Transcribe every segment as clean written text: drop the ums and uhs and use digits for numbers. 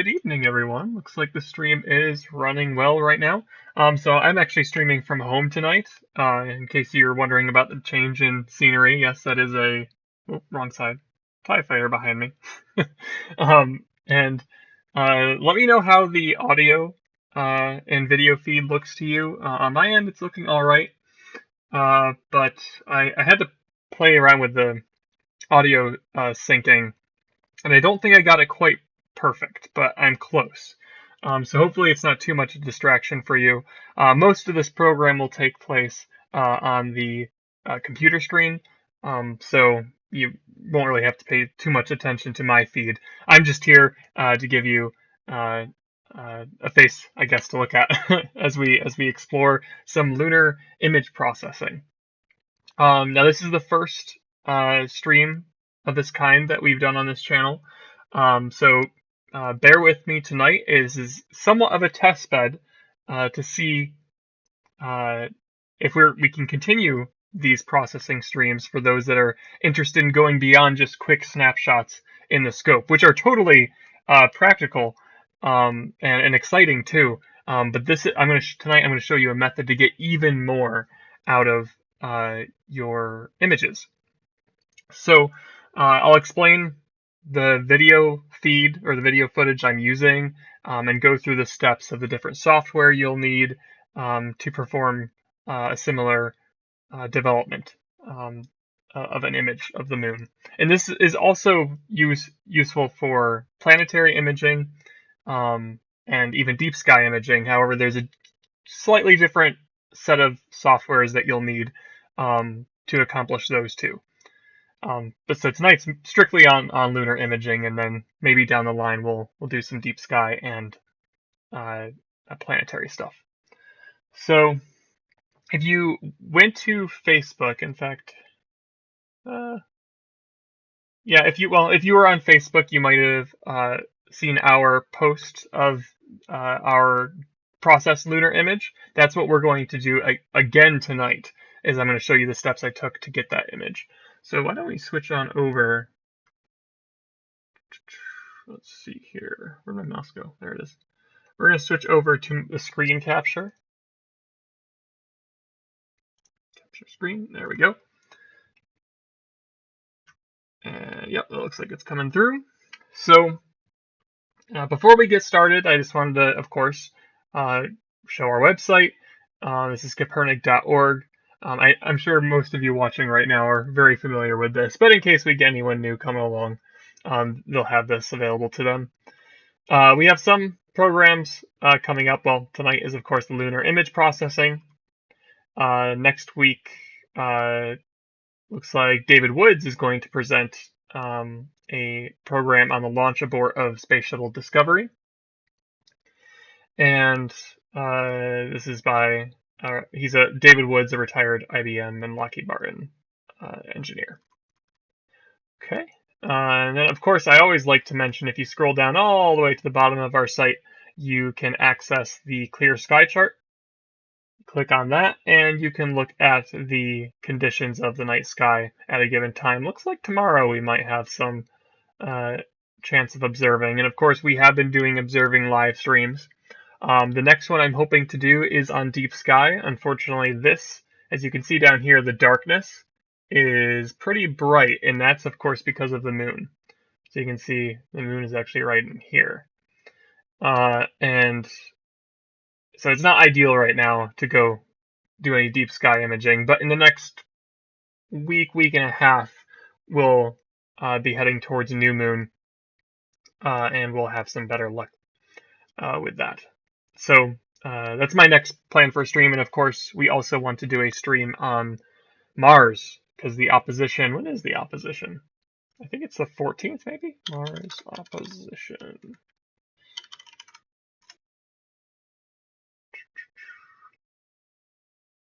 Good evening, everyone. Looks like the stream is running well right now. So I'm actually streaming from home tonight. In case you're wondering about the change in scenery, yes, that is wrong side, TIE fighter behind me. And let me know how the audio and video feed looks to you. On my end, it's looking all right. But I had to play around with the audio syncing, and I don't think I got it quite perfect, but I'm close. So hopefully it's not too much of a distraction for you. Most of this program will take place on the computer screen, so you won't really have to pay too much attention to my feed. I'm just here to give you a face, I guess, to look at as we explore some lunar image processing. Now this is the first stream of this kind that we've done on this channel. So bear with me tonight. Is somewhat of a test bed to see if we can continue these processing streams for those that are interested in going beyond just quick snapshots in the scope, which are totally practical and exciting too. But tonight I'm going to show you a method to get even more out of your images. So I'll explain the video feed or the video footage I'm using and go through the steps of the different software you'll need to perform a similar development of an image of the moon. And this is also useful for planetary imaging and even deep sky imaging. However, there's a slightly different set of softwares that you'll need to accomplish those two. But so tonight's strictly on lunar imaging, and then maybe down the line we'll do some deep sky and planetary stuff. So if you went to Facebook, in fact, yeah, if you were on Facebook, you might have seen our post of our processed lunar image. That's what we're going to do again tonight. Is I'm going to show you the steps I took to get that image. So why don't we switch on over? Let's see here. Where'd my mouse go? There it is. We're going to switch over to the screen capture. Capture screen. There we go. Yep, it looks like it's coming through. So before we get started, I just wanted to, of course, show our website. This is Kopernik.org. I'm sure most of you watching right now are very familiar with this, but in case we get anyone new coming along, they'll have this available to them. We have some programs coming up. Well, tonight is, of course, the lunar image processing. Next week, looks like David Woods is going to present a program on the launch abort of Space Shuttle Discovery. And this is by David Woods, a retired IBM and Lockheed Martin engineer. Okay, and then of course I always like to mention, if you scroll down all the way to the bottom of our site, you can access the clear sky chart. Click on that and you can look at the conditions of the night sky at a given time. Looks like tomorrow we might have some chance of observing, and of course we have been doing observing live streams. The next one I'm hoping to do is on deep sky. Unfortunately, this, as you can see down here, the darkness is pretty bright, and that's of course because of the moon. So you can see the moon is actually right in here. And so it's not ideal right now to go do any deep sky imaging, but in the next week and a half, we'll be heading towards a new moon, and we'll have some better luck with that. So that's my next plan for a stream, and of course we also want to do a stream on Mars, because the opposition, when is the opposition? I think it's the 14th, maybe? Mars opposition.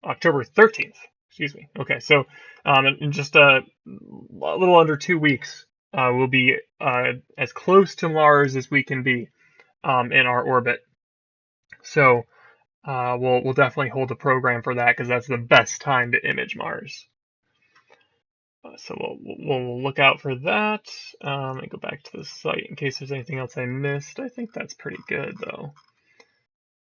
October 13th, excuse me. Okay, so in just a little under 2 weeks, we'll be as close to Mars as we can be in our orbit. So we'll definitely hold a program for that, because that's the best time to image Mars. So we'll look out for that. Let me go back to the site in case there's anything else I missed. I think that's pretty good, though.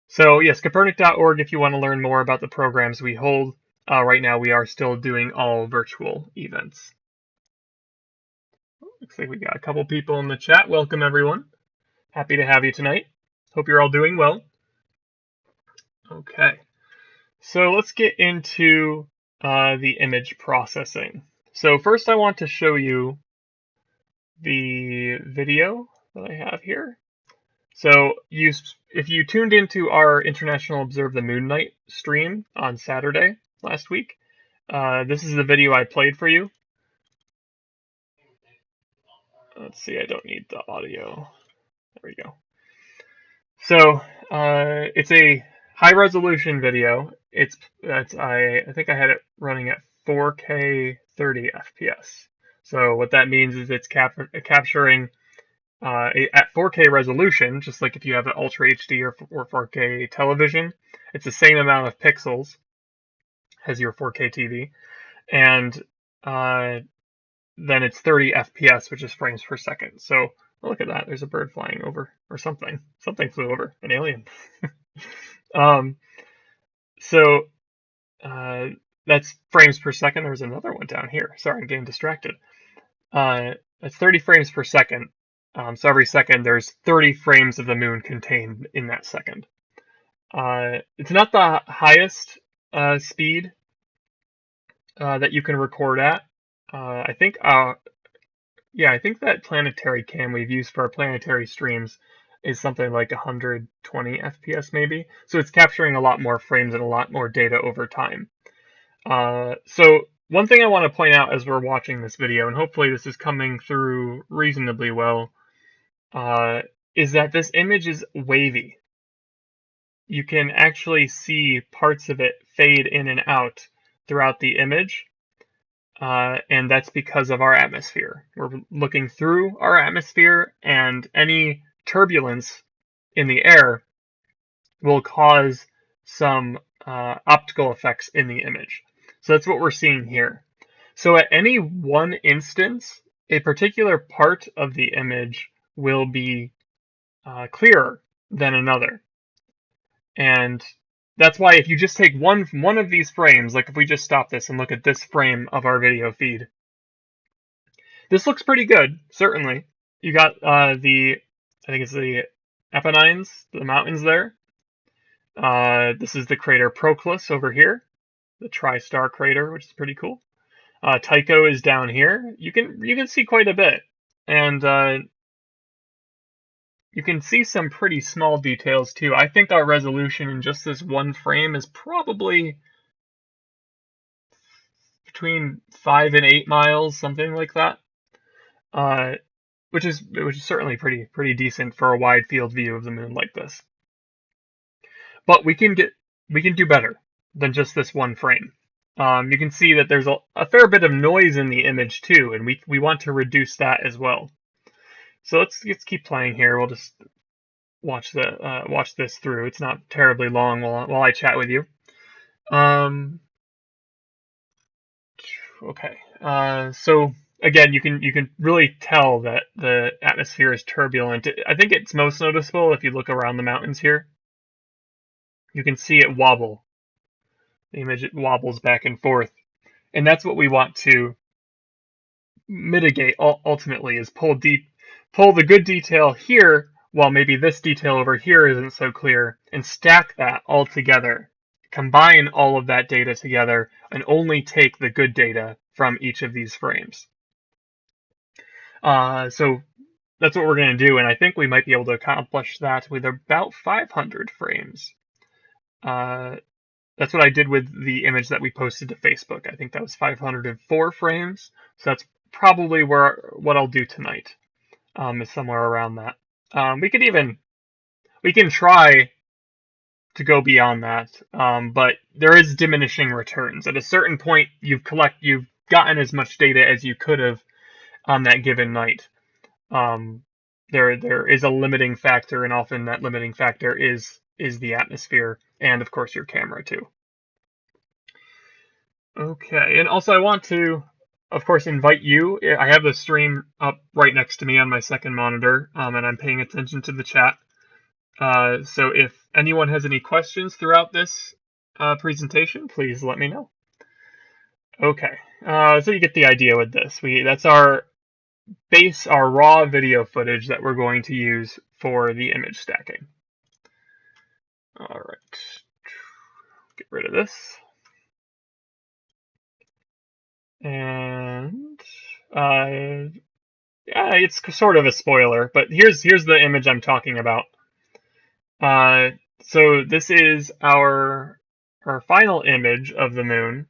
So yes, Kopernik.org if you want to learn more about the programs we hold. Right now we are still doing all virtual events. Looks like we got a couple people in the chat. Welcome, everyone. Happy to have you tonight. Hope you're all doing well. Okay, so let's get into the image processing. So first I want to show you the video that I have here. So if you tuned into our International Observe the Moon Night stream on Saturday last week, this is the video I played for you. Let's see, I don't need the audio. There we go. So it's a high resolution video. I think I had it running at 4K 30 FPS. So what that means is it's capturing at 4K resolution, just like if you have an Ultra HD or 4K television. It's the same amount of pixels as your 4K TV, and then it's 30 FPS, which is frames per second. So look at that. There's a bird flying over, or something. Something flew over. An alien. So that's frames per second. There's another one down here. Sorry, I'm getting distracted. That's 30 frames per second. So every second there's 30 frames of the moon contained in that second. It's not the highest speed that you can record at. I think that planetary cam we've used for our planetary streams is something like 120 FPS maybe. So it's capturing a lot more frames and a lot more data over time. So one thing I want to point out as we're watching this video, and hopefully this is coming through reasonably well, is that this image is wavy. You can actually see parts of it fade in and out throughout the image, and that's because of our atmosphere. We're looking through our atmosphere, and any turbulence in the air will cause some optical effects in the image. So that's what we're seeing here. So at any one instance, a particular part of the image will be clearer than another. And that's why if you just take one of these frames, like if we just stop this and look at this frame of our video feed, this looks pretty good, certainly. You got I think it's the Apennines, the mountains there. This is the crater Proclus over here, the tri-star crater, which is pretty cool. Tycho is down here. You can see quite a bit, and you can see some pretty small details too. I think our resolution in just this one frame is probably between 5 and 8 miles, something like that. Which is certainly pretty decent for a wide field view of the moon like this. But we can do better than just this one frame. You can see that there's a fair bit of noise in the image too, and we want to reduce that as well. So let's keep playing here. We'll just watch this through. It's not terribly long while I chat with you. Okay. So again, you can really tell that the atmosphere is turbulent. I think it's most noticeable if you look around the mountains here. You can see it wobble. The image, it wobbles back and forth, and that's what we want to mitigate. Ultimately, is pull the good detail here, while maybe this detail over here isn't so clear, and stack that all together. Combine all of that data together and only take the good data from each of these frames. So that's what we're going to do, and I think we might be able to accomplish that with about 500 frames. That's what I did with the image that we posted to Facebook. I think that was 504 frames, so that's probably what I'll do tonight, is somewhere around that. We can try to go beyond that, but there is diminishing returns. At a certain point, you've gotten as much data as you could have on that given night. There is a limiting factor, and often that limiting factor is the atmosphere, and of course your camera too. Okay, and also I want to of course, invite you. I have the stream up right next to me on my second monitor, and I'm paying attention to the chat. So if anyone has any questions throughout this presentation, please let me know. Okay, so you get the idea with this. That's our base, our raw video footage that we're going to use for the image stacking. All right, get rid of this. And yeah, it's sort of a spoiler, but here's the image I'm talking about. So this is our final image of the moon,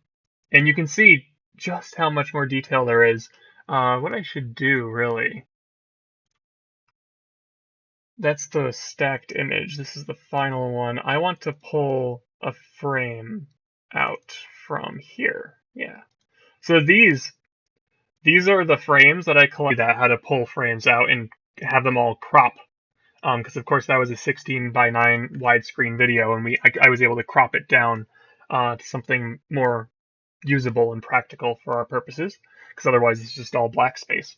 and you can see just how much more detail there is. What I should do, really, that's the stacked image. This is the final one. I want to pull a frame out from here. Yeah. So these are the frames that I collected, that how to pull frames out and have them all crop. Because of course that was a 16:9 widescreen video, and I was able to crop it down to something more usable and practical for our purposes, because otherwise it's just all black space.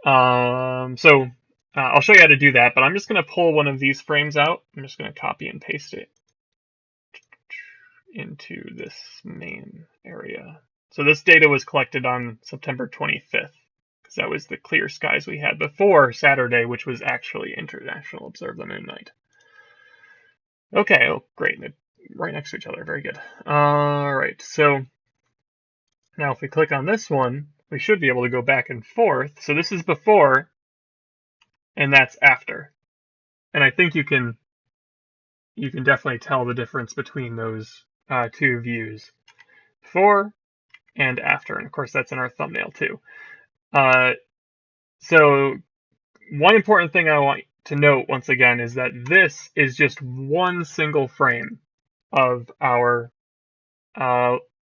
So I'll show you how to do that, but I'm just going to pull one of these frames out. I'm just going to copy and paste it into this main area. So this data was collected on September 25th, because that was the clear skies we had before Saturday, which was actually International Observe the Moon Night. Okay, oh great, right next to each other, very good. All right, so now if we click on this one, we should be able to go back and forth. So this is before, and that's after. And I think you can definitely tell the difference between those two views, before and after. And of course, that's in our thumbnail too. So one important thing I want to note once again is that this is just one single frame of our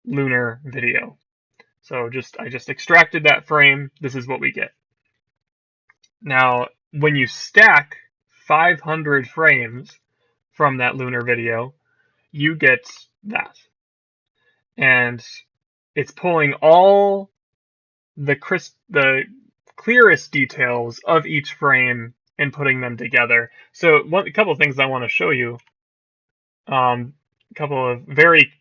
lunar video. So I just extracted that frame. This is what we get. Now, when you stack 500 frames from that lunar video, you get that. And it's pulling all the clearest details of each frame and putting them together. So a couple of things I want to show you. A couple of very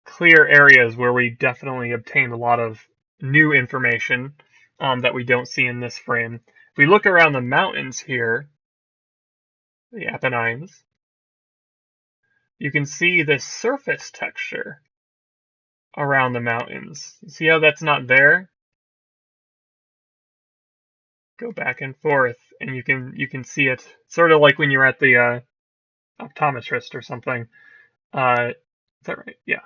clear areas where we definitely obtained a lot of new information that we don't see in this frame. If we look around the mountains here, the Apennines, you can see this surface texture around the mountains. See how that's not there? Go back and forth, and you can see it sort of like when you're at the optometrist or something. Is that right? Yeah.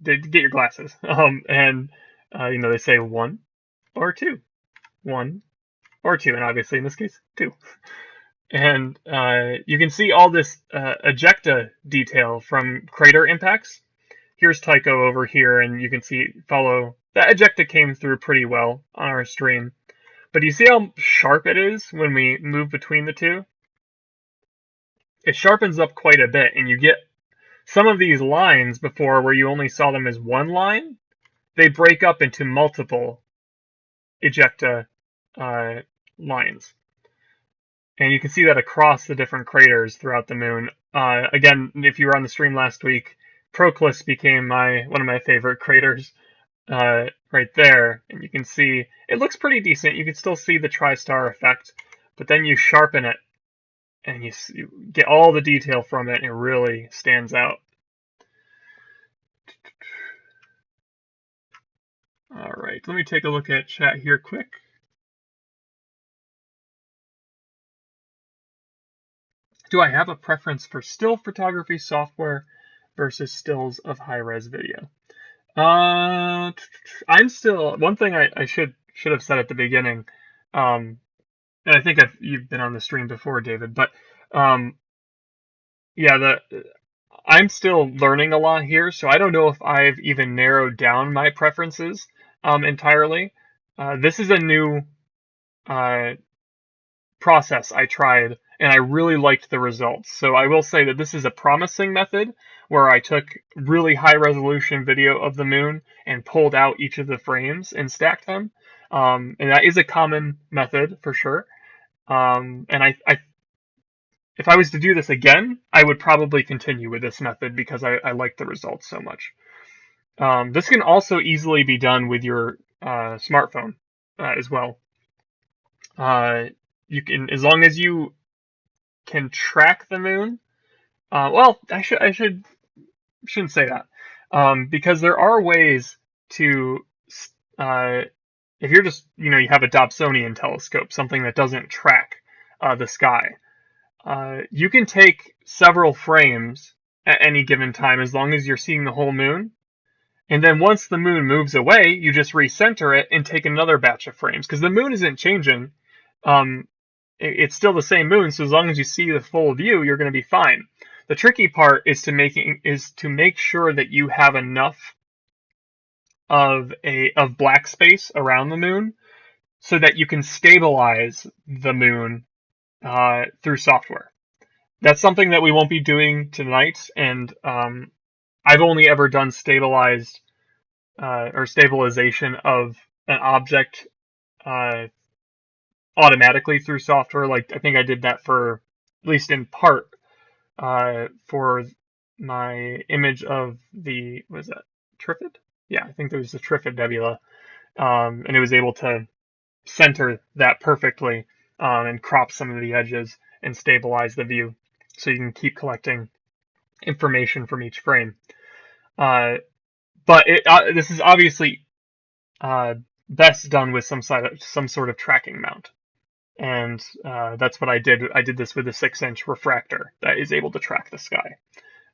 Get your glasses. And they say 1 or 2, 1 or 2, and obviously in this case 2. And you can see all this ejecta detail from crater impacts. Here's Tycho over here, and you can follow that ejecta came through pretty well on our stream. But do you see how sharp it is when we move between the two? It sharpens up quite a bit, and you get some of these lines before where you only saw them as one line. They break up into multiple ejecta lines. And you can see that across the different craters throughout the moon. Again, if you were on the stream last week, Proclus became one of my favorite craters right there. And you can see it looks pretty decent. You can still see the tri-star effect, but then you sharpen it and you get all the detail from it, and it really stands out. All right, let me take a look at chat here quick. Do I have a preference for still photography software versus stills of high-res video? I'm still, one thing I should have said at the beginning, and I think you've been on the stream before, David, but yeah, I'm still learning a lot here, so I don't know if I've even narrowed down my preferences entirely. This is a new process I tried, and I really liked the results. So I will say that this is a promising method where I took really high resolution video of the moon and pulled out each of the frames and stacked them. And that is a common method for sure. And if I was to do this again, I would probably continue with this method because I like the results so much. This can also easily be done with your smartphone as well. You can, as long as you can track the moon. Well, shouldn't say that, because there are ways to, if you're just, you have a Dobsonian telescope, something that doesn't track the sky. You can take several frames at any given time as long as you're seeing the whole moon. And then once the moon moves away, you just recenter it and take another batch of frames because the moon isn't changing. It's still the same moon, so as long as you see the full view, you're going to be fine. The tricky part is to make sure that you have enough of black space around the moon so that you can stabilize the moon through software. That's something that we won't be doing tonight, and I've only ever done stabilization of an object automatically through software. Like I think I did that for, at least in part, for my image of the, was that Trifid? Yeah, I think there was the Trifid nebula, and it was able to center that perfectly and crop some of the edges and stabilize the view, so you can keep collecting information from each frame. But this is obviously best done with some sort of tracking mount. And that's what I did. I did this with a 6-inch refractor that is able to track the sky.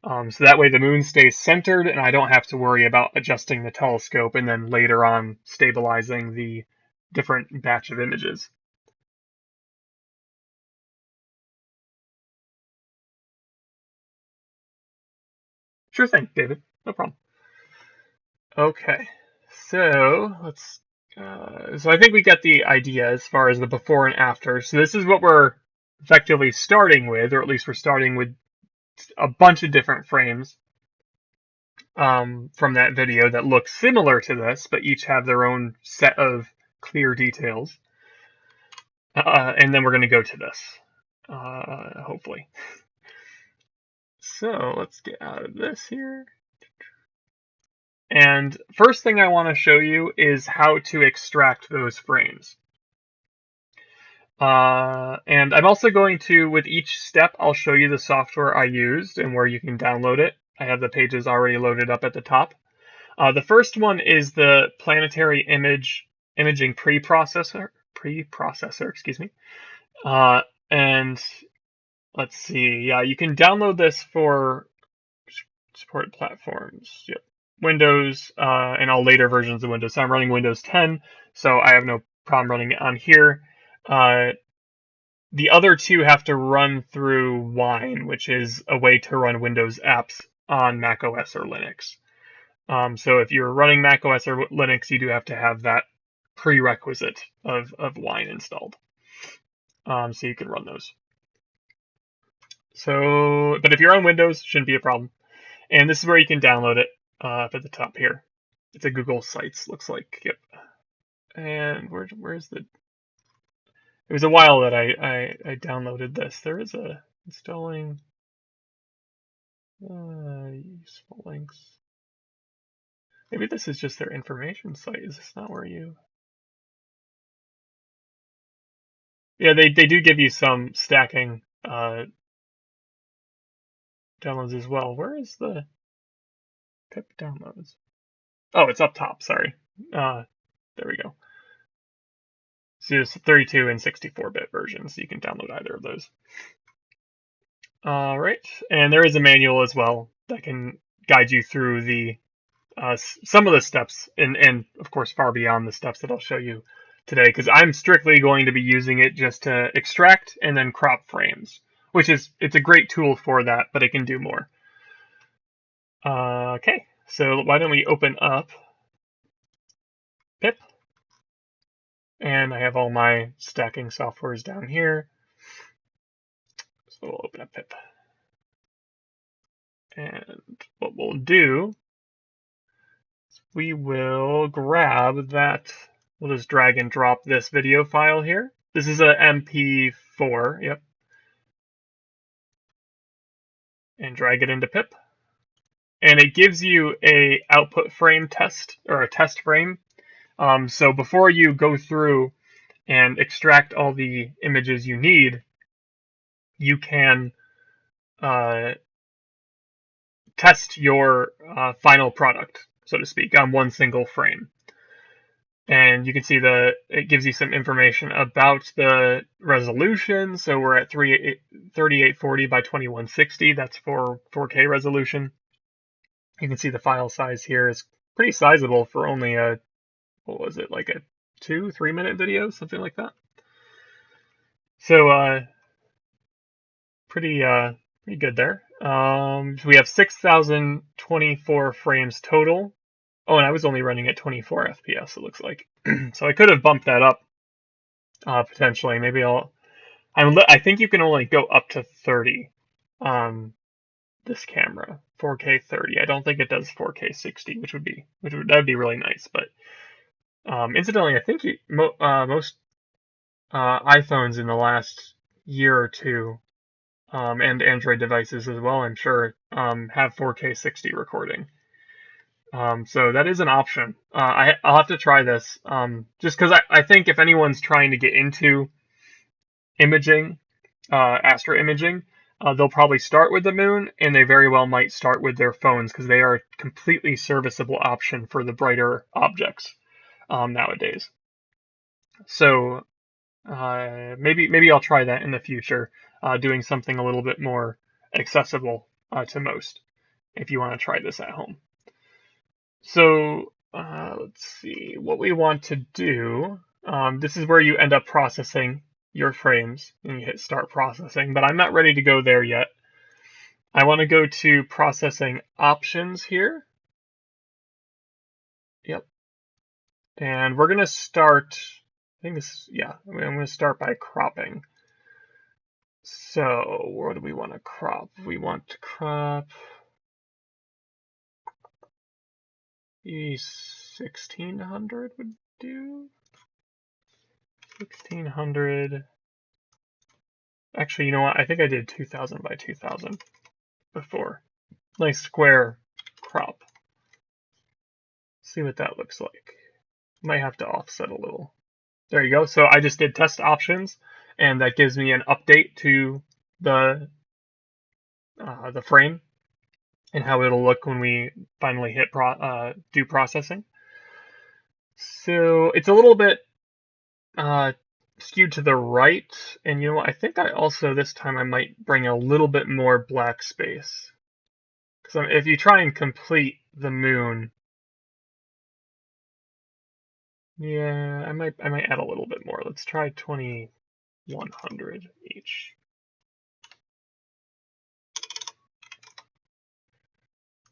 So that way the moon stays centered and I don't have to worry about adjusting the telescope and then later on stabilizing the different batch of images. Sure thing, David. No problem. Okay, so let's. So I think we get the idea as far as the before and after. So this is what we're effectively starting with, or at least we're starting with a bunch of different frames from that video that look similar to this, but each have their own set of clear details. And then we're going to go to this, hopefully. So let's get out of this here. And first thing I want to show you is how to extract those frames. And I'm also going to, with each step, I'll show you the software I used and where you can download it. I have the pages already loaded up at the top. The first one is the planetary imaging preprocessor, excuse me. And let's see, yeah, you can download this for supported platforms. Yep. Windows and all later versions of Windows. So I'm running Windows 10, so I have no problem running it on here. The other two have to run through Wine, which is a way to run Windows apps on Mac OS or Linux. So if you're running Mac OS or Linux, you do have to have that prerequisite of Wine installed. So you can run those. So, but if you're on Windows, shouldn't be a problem. And this is where you can download it up at the top here. It's a Google Sites, looks like. Yep. And where's the? It was a while that I downloaded this. There is a installing useful links. Maybe this is just their information site. Is this not where you? Yeah, they do give you some stacking downloads as well. Where is the PIPP downloads? Oh, it's up top. Sorry. There we go. So there's 32 and 64-bit versions. So you can download either of those. All right, and there is a manual as well that can guide you through the some of the steps, and of course far beyond the steps that I'll show you today, because I'm strictly going to be using it just to extract and then crop frames, which it's a great tool for that, but it can do more. Okay, so why don't we open up PIPP, and I have all my stacking softwares down here. So we'll open a PIPP. And what we'll do is we will grab that. We'll just drag and drop this video file here. This is a MP4, yep. And drag it into PIPP. And it gives you a output frame test, or a test frame. So before you go through and extract all the images you need, you can test your final product, so to speak, on one single frame. And you can see it gives you some information about the resolution. So we're at 3840 by 2160. That's for 4K resolution. You can see the file size here is pretty sizable for only a, what was it, like a 2-3 minute video, something like that. So pretty good there. So we have 6,024 frames total. Oh, and I was only running at 24 FPS, it looks like. So I could have bumped that up potentially. Maybe I think you can only go up to 30 on this camera, 4K 30. I don't think it does 4K 60, that'd be really nice. But incidentally, I think most iPhones in the last year or two, and Android devices as well, I'm sure, have 4K 60 recording. So that is an option. I'll have to try this, just because I think if anyone's trying to get into imaging, astro imaging, they'll probably start with the moon, and they very well might start with their phones, because they are a completely serviceable option for the brighter objects nowadays. So maybe I'll try that in the future, doing something a little bit more accessible to most, if you want to try this at home. So let's see what we want to do. This is where you end up processing your frames, and you hit start processing, but I'm not ready to go there yet. I want to go to processing options here. Yep. And we're going to start, I'm going to start by cropping. So what do we want to crop? We want to crop 1600 would do. 1600. Actually, you know what? I think I did 2000 by 2000 before. Nice square crop. See what that looks like. Might have to offset a little. There you go. So I just did test options, and that gives me an update to the frame and how it'll look when we finally hit do processing. So it's a little bit skewed to the right, and you know what? I think I also this time I might bring a little bit more black space, because if you try and complete the moon, yeah, I might add a little bit more. Let's try 2100 each.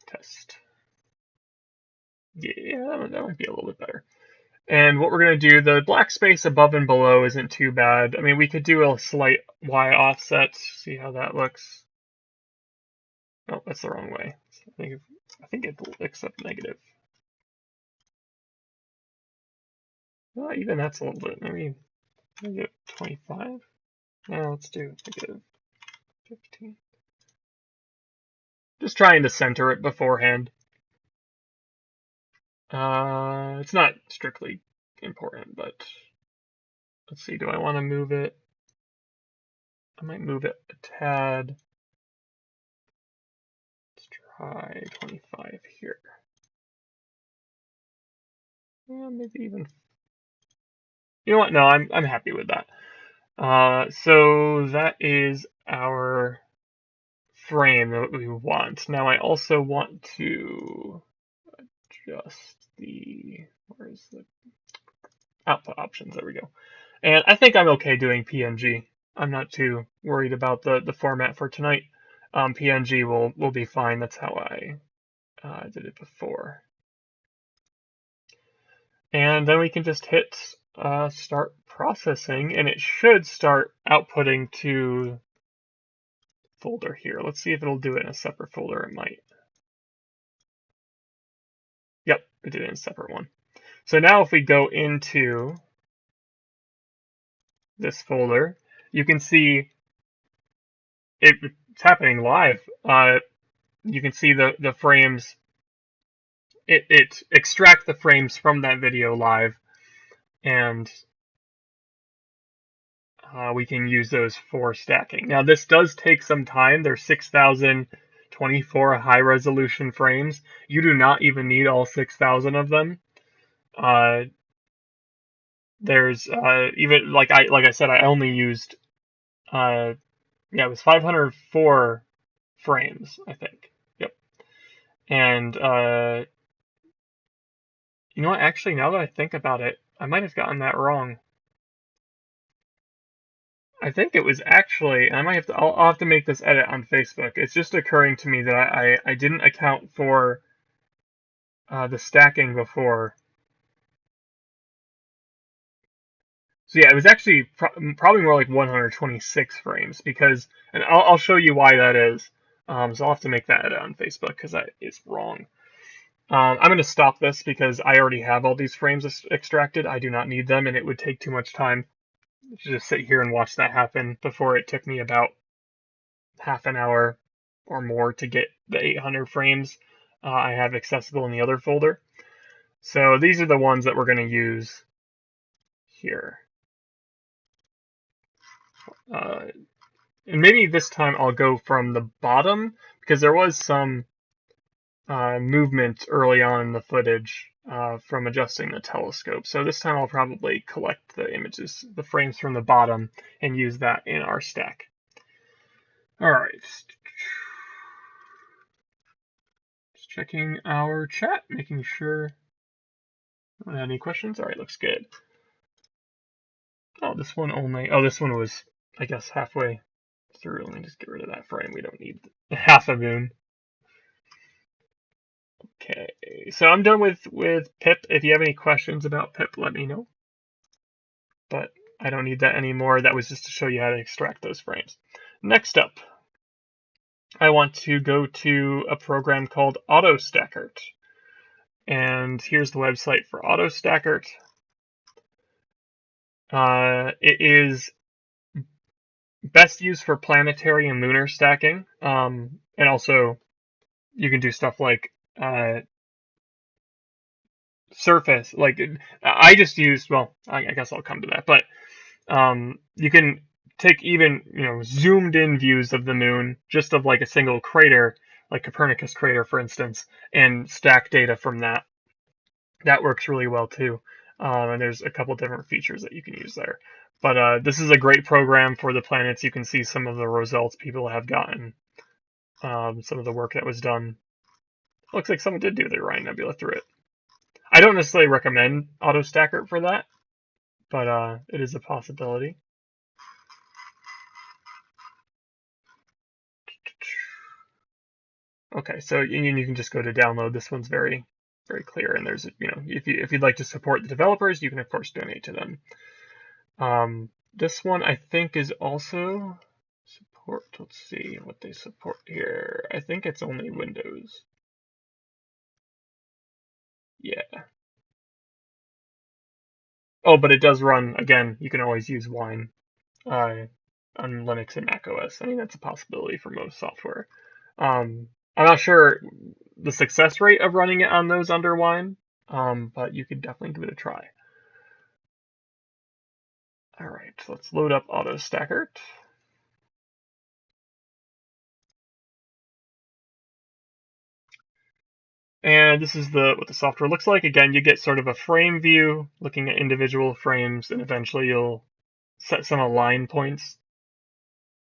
Test. Yeah, that might be a little bit better. And what we're going to do, the black space above and below isn't too bad. I mean, we could do a slight Y offset, see how that looks. Oh, that's the wrong way. I think it accepts negative. Well, even that's a little bit, maybe 25? No, let's do negative 15. Just trying to center it beforehand. It's not strictly important, but let's see, do I want to move it? I might move it a tad. Let's try 25 here. Yeah, maybe even. You know what? No, I'm happy with that. So that is our frame that we want. Now I also want to adjust where's the output options? There we go. And I think I'm okay doing PNG. I'm not too worried about the format for tonight. PNG will be fine. That's how I did it before. And then we can just hit start processing, and it should start outputting to folder here. Let's see if it'll do it in a separate folder. It might. Yep, it did it in a separate one. So now if we go into this folder, you can see it's happening live. You can see the frames. It extracts the frames from that video live, and we can use those for stacking. Now this does take some time. There's 6,024 high resolution frames. You do not even need all 6,000 of them. There's even like I said, I only used it was 504 frames, I think. Yep. And you know what? Actually, now that I think about it, I might have gotten that wrong. I think it was actually, I might have to, I'll have to make this edit on Facebook. It's just occurring to me that I didn't account for the stacking before. So yeah, it was actually probably more like 126 frames because, and I'll show you why that is. So I'll have to make that edit on Facebook because that is wrong. I'm going to stop this because I already have all these frames extracted. I do not need them, and it would take too much time to just sit here and watch that happen before it took me about half an hour or more to get the 800 frames I have accessible in the other folder. So these are the ones that we're going to use here. And maybe this time I'll go from the bottom because there was some movement early on in the footage from adjusting the telescope. So this time I'll probably collect the images, the frames from the bottom, and use that in our stack. All right. Just checking our chat, making sure I don't have any questions. All right, looks good. Oh, this one only. Oh, this one was, I guess, halfway through. Let me just get rid of that frame. We don't need half a moon. Okay, so I'm done with PIPP. If you have any questions about PIPP, let me know. But I don't need that anymore. That was just to show you how to extract those frames. Next up, I want to go to a program called AutoStakkert. And here's the website for AutoStakkert. It is best used for planetary and lunar stacking. And also, you can do stuff like surface. Like, I just used, well, I guess I'll come to that. But you can take even, zoomed in views of the moon, just of like a single crater, like Kopernikus crater, for instance, and stack data from that. That works really well too. And there's a couple different features that you can use there. But this is a great program for the planets. You can see some of the results people have gotten, some of the work that was done. Looks like someone did do the Orion Nebula through it. I don't necessarily recommend AutoStakkert for that, but it is a possibility. Okay, so you can just go to download. This one's very, very clear, and there's, if you'd like to support the developers, you can of course donate to them. This one I think is also support. Let's see what they support here. I think it's only Windows. Yeah. Oh, but it does run, again, you can always use Wine on Linux and Mac OS. I mean, that's a possibility for most software. I'm not sure the success rate of running it on those under Wine, but you could definitely give it a try. All right, so let's load up AutoStakkert. And this is what the software looks like. Again, you get sort of a frame view, looking at individual frames, and eventually you'll set some align points.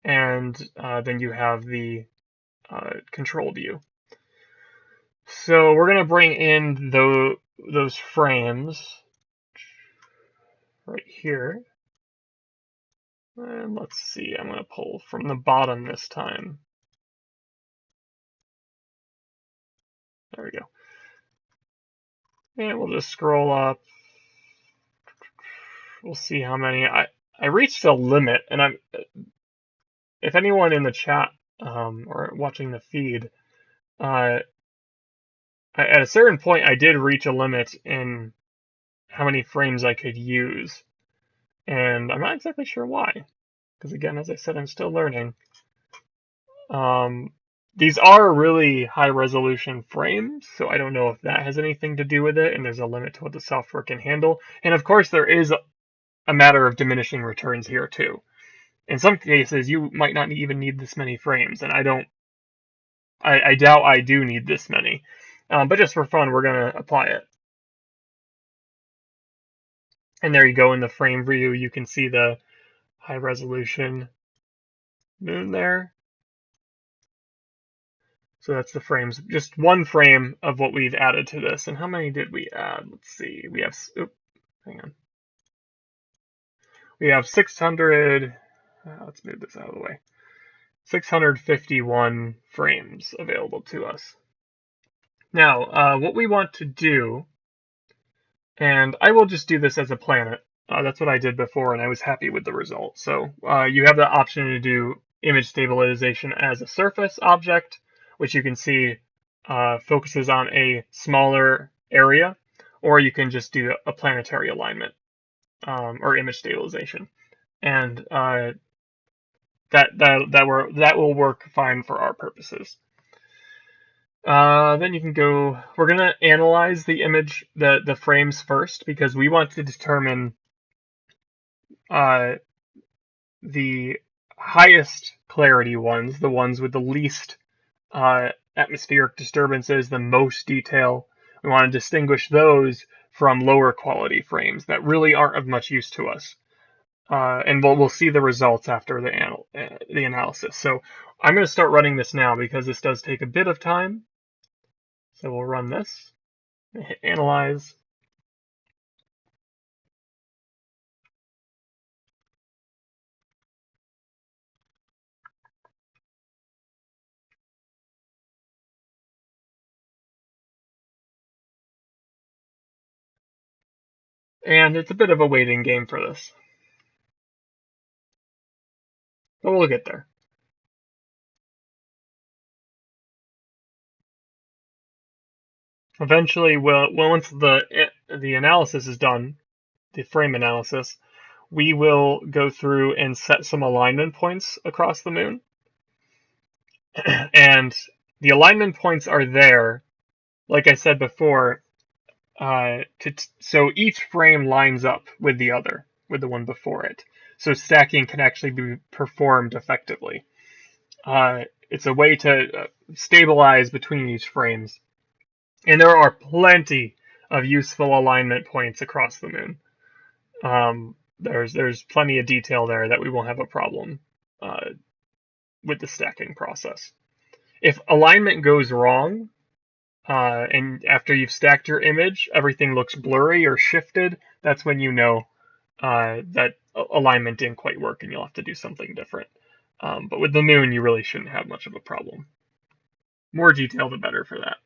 And then you have the control view. So we're going to bring in those frames right here. And let's see, I'm going to pull from the bottom this time. There we go. And we'll just scroll up. We'll see how many. I reached a limit, and if anyone in the chat or watching the feed, at a certain point I did reach a limit in how many frames I could use, and I'm not exactly sure why, because again, as I said, I'm still learning. These are really high resolution frames, so I don't know if that has anything to do with it, and there's a limit to what the software can handle. And of course, there is a matter of diminishing returns here too. In some cases, you might not even need this many frames, and I doubt I do need this many. But just for fun, we're gonna apply it. And there you go, in the frame view, you can see the high resolution moon there. So that's the frames, just one frame of what we've added to this. And how many did we add? Let's see. We have, hang on. We have 600, let's move this out of the way. 651 frames available to us. Now, what we want to do, and I will just do this as a planet. That's what I did before, and I was happy with the result. So you have the option to do image stabilization as a surface object, which you can see focuses on a smaller area, or you can just do a planetary alignment or image stabilization, and that will work fine for our purposes. Then you can go. We're gonna analyze the image, the frames first, because we want to determine the highest clarity ones, the ones with the least atmospheric disturbances, the most detail. We want to distinguish those from lower quality frames that really aren't of much use to us. And we'll see the results after the analysis. So I'm going to start running this now because this does take a bit of time. So we'll run this, hit analyze. And it's a bit of a waiting game for this, but we'll get there. Eventually, once the analysis is done, the frame analysis, we will go through and set some alignment points across the moon. And the alignment points are there, like I said before, so each frame lines up with the other, with the one before it. So stacking can actually be performed effectively. It's a way to stabilize between each frames. And there are plenty of useful alignment points across the moon. There's plenty of detail there that we won't have a problem with the stacking process. If alignment goes wrong, and after you've stacked your image, everything looks blurry or shifted, that's when you know that alignment didn't quite work and you'll have to do something different. But with the moon, you really shouldn't have much of a problem. More detail, the better for that.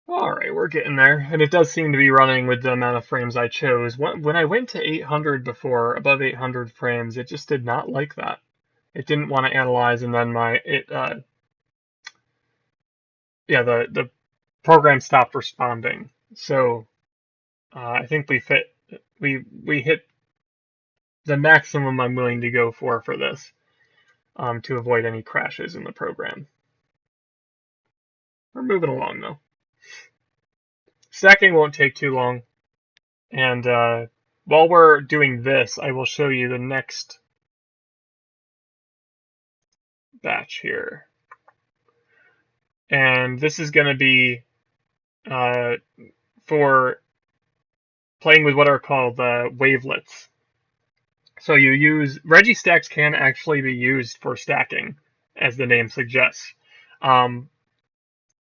Alright, we're getting there, and it does seem to be running with the amount of frames I chose. When I went to 800 before, above 800 frames, it just did not like that. It didn't want to analyze, and then the program stopped responding. So I think we hit the maximum I'm willing to go for this, to avoid any crashes in the program. We're moving along though. Stacking won't take too long, and while we're doing this, I will show you the next batch here. And this is going to be for playing with what are called wavelets. So you use RegiStax can actually be used for stacking, as the name suggests.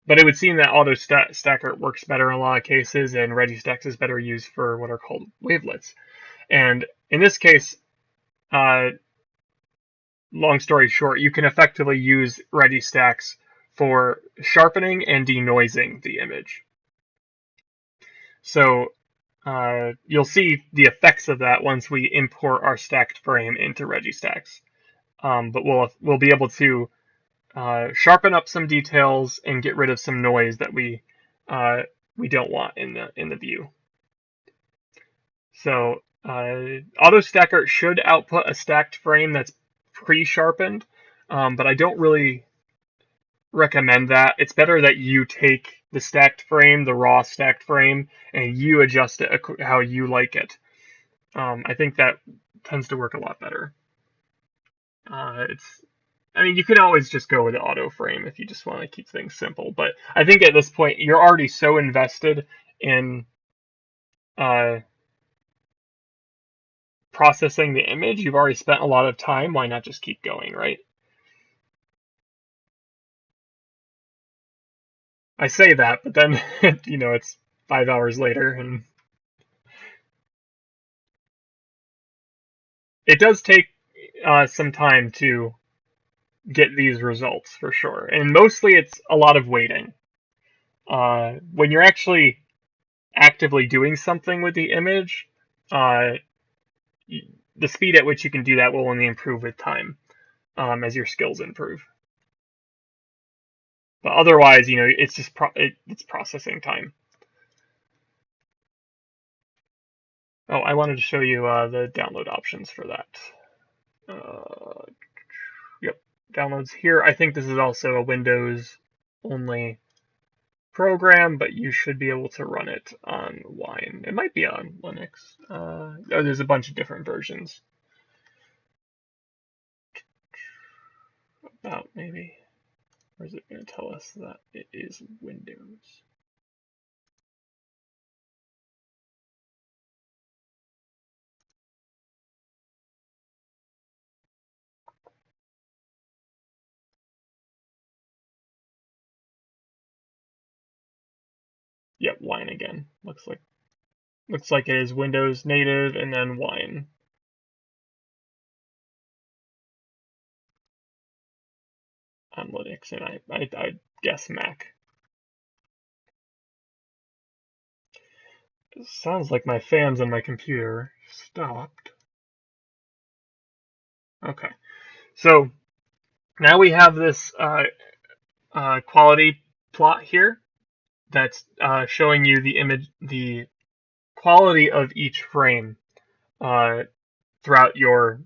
But it would seem that AutoStakkert works better in a lot of cases, and RegiStax is better used for what are called wavelets. And in this case, long story short, you can effectively use RegiStax for sharpening and denoising the image. So you'll see the effects of that once we import our stacked frame into RegiStax. But we'll be able to sharpen up some details and get rid of some noise that we don't want in the view. So AutoStakkert should output a stacked frame that's pre-sharpened, but I don't really recommend that. It's better that you take the stacked frame, the raw stacked frame, and you adjust it how you like it. I think that tends to work a lot better. I mean, you can always just go with the auto frame if you just want to keep things simple. But I think at this point, you're already so invested in processing the image. You've already spent a lot of time. Why not just keep going, right? I say that, but then, it's 5 hours later, and it does take some time to get these results for sure. And mostly it's a lot of waiting. When you're actually actively doing something with the image, the speed at which you can do that will only improve with time as your skills improve. But otherwise, it's just it's processing time. Oh, I wanted to show you the download options for that. Yep, downloads here. I think this is also a Windows only program, but you should be able to run it on Wine. It might be on Linux. There's a bunch of different versions. About maybe. Or is it going to tell us that it is Windows? Yep, Wine again. Looks like it is Windows native and then Wine. On Linux, and I guess Mac. It sounds like my fans on my computer stopped. Okay, so now we have this quality plot here that's showing you the quality of each frame throughout your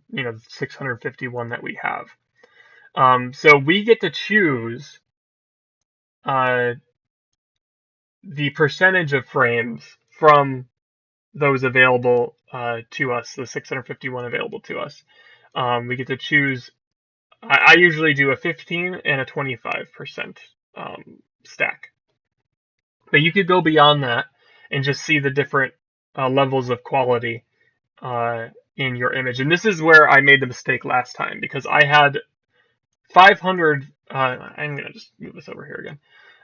651 that we have. So we get to choose the percentage of frames from those available to us, the 651 available to us. We get to choose. I usually do a 15 and a 25% stack, but you could go beyond that and just see the different levels of quality in your image. And this is where I made the mistake last time, because I had 500. I'm gonna just move this over here again.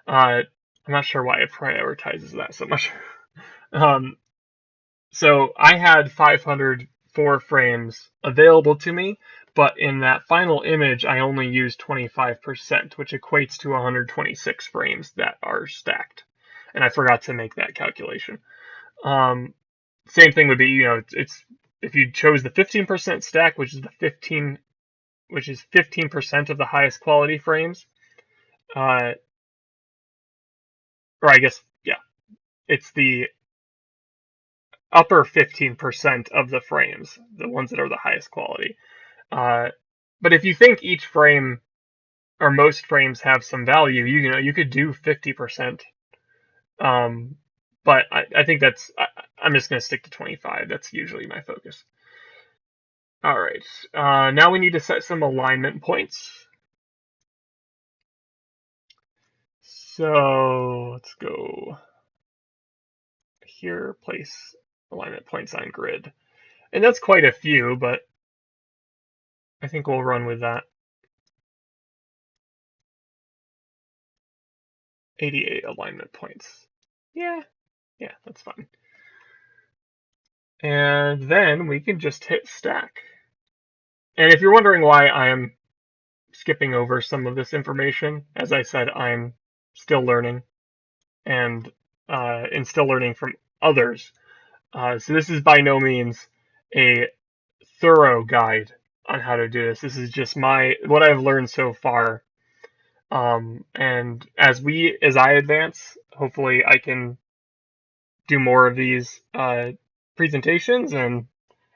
I'm not sure why it prioritizes that so much. So I had 504 frames available to me, but in that final image, I only used 25%, which equates to 126 frames that are stacked. And I forgot to make that calculation. Same thing would be, it's if you chose the 15% stack, which is 15% of the highest quality frames, or I guess, yeah, it's the upper 15% of the frames, the ones that are the highest quality. But if you think each frame or most frames have some value, you could do 50%. But I think I'm just going to stick to 25. That's usually my focus. All right. Now we need to set some alignment points. So let's go here, place alignment points on grid. And that's quite a few, but I think we'll run with that. 88 alignment points. Yeah, that's fine. And then we can just hit stack. And if you're wondering why I am skipping over some of this information, as I said, I'm still learning and still learning from others. So this is by no means a thorough guide on how to do this. This is just what I've learned so far. And as I advance, hopefully I can do more of these presentations, and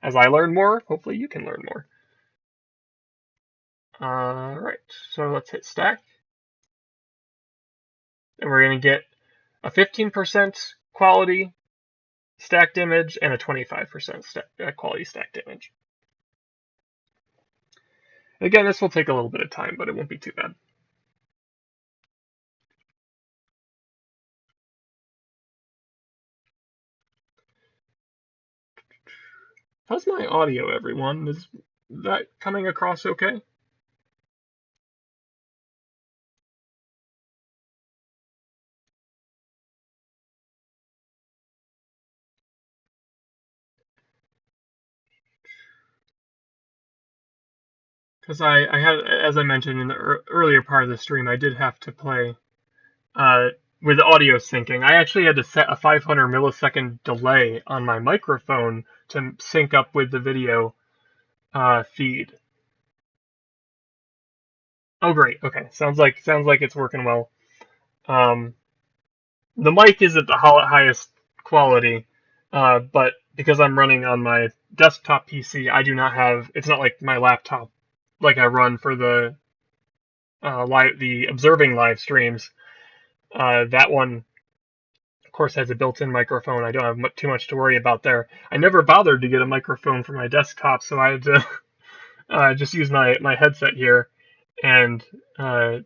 as I learn more, hopefully you can learn more. Right, so let's hit stack, and we're going to get a 15% quality stacked image and a 25% quality stacked image. Again, this will take a little bit of time, but it won't be too bad. How's my audio, everyone? Is that coming across okay? Because I had, as I mentioned in the earlier part of the stream, I did have to play uh, with audio syncing. I actually had to set a 500 millisecond delay on my microphone to sync up with the video feed. Oh, great. Okay, sounds like it's working well. Um, the mic is at the highest quality, but because I'm running on my desktop PC, I do not have. It's not like my laptop, like I run for the observing live streams. That one, of course, has a built-in microphone. I don't have too much to worry about there. I never bothered to get a microphone for my desktop, so I had to just use my headset here, and it's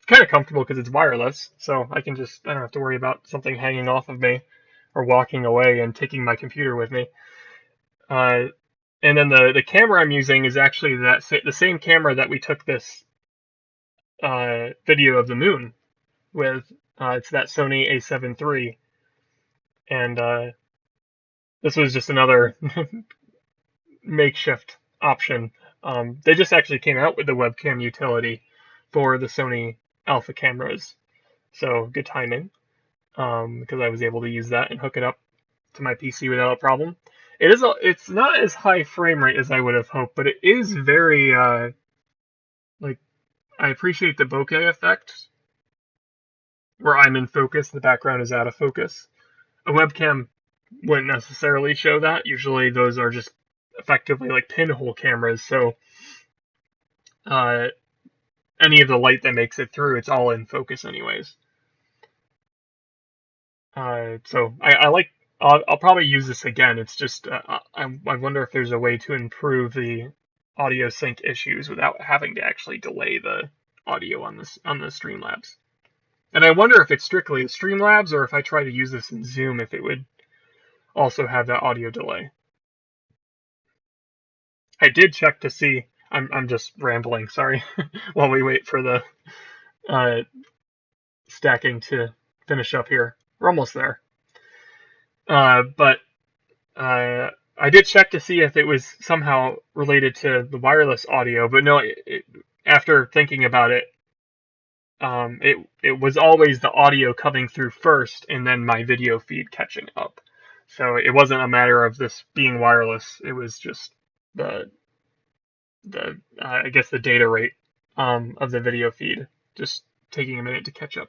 kind of comfortable because it's wireless, so I don't have to worry about something hanging off of me or walking away and taking my computer with me. Uh, and then the camera I'm using is actually the same camera that we took this video of the moon with. It's that Sony A7 III, and this was just another makeshift option. They just actually came out with the webcam utility for the Sony Alpha cameras, so good timing, because I was able to use that and hook it up to my PC without a problem. It's not as high frame rate as I would have hoped, but it is very like I appreciate the bokeh effect where I'm in focus, the background is out of focus. A webcam wouldn't necessarily show that. Usually those are just effectively like pinhole cameras, so uh, any of the light that makes it through, it's all in focus anyways. So I like. I'll probably use this again. It's just I wonder if there's a way to improve the audio sync issues without having to actually delay the audio on the Streamlabs. And I wonder if it's strictly the Streamlabs or if I try to use this in Zoom, if it would also have that audio delay. I did check to see. I'm just rambling. Sorry. While we wait for the uh, stacking to finish up here, we're almost there. But I did check to see if it was somehow related to the wireless audio, but no. After thinking about it, it was always the audio coming through first, and then my video feed catching up. So it wasn't a matter of this being wireless. It was just the I guess the data rate of the video feed just taking a minute to catch up.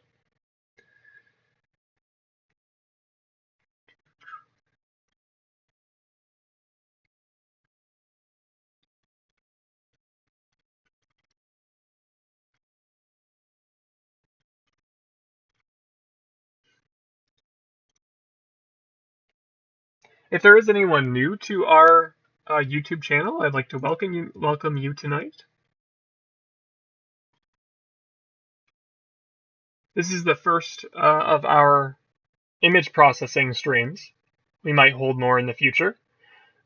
If there is anyone new to our YouTube channel, I'd like to welcome you tonight. This is the first of our image processing streams. We might hold more in the future.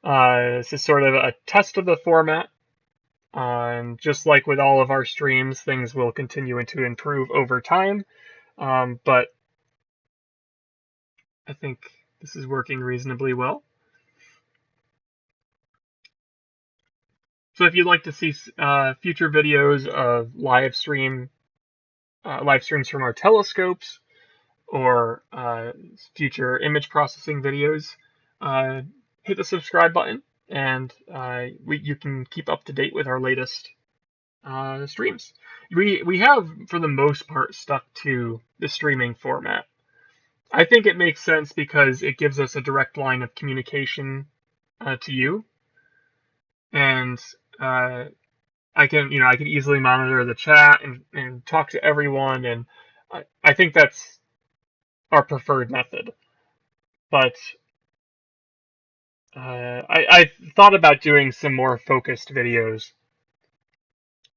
This is sort of a test of the format. And just like with all of our streams, things will continue to improve over time. But I think this is working reasonably well. So if you'd like to see future videos of live streams from our telescopes, or future image processing videos, hit the subscribe button, and you can keep up to date with our latest streams. We have, for the most part, stuck to the streaming format. I think it makes sense because it gives us a direct line of communication to you, and I can easily monitor the chat and talk to everyone, and I think that's our preferred method. But I thought about doing some more focused videos,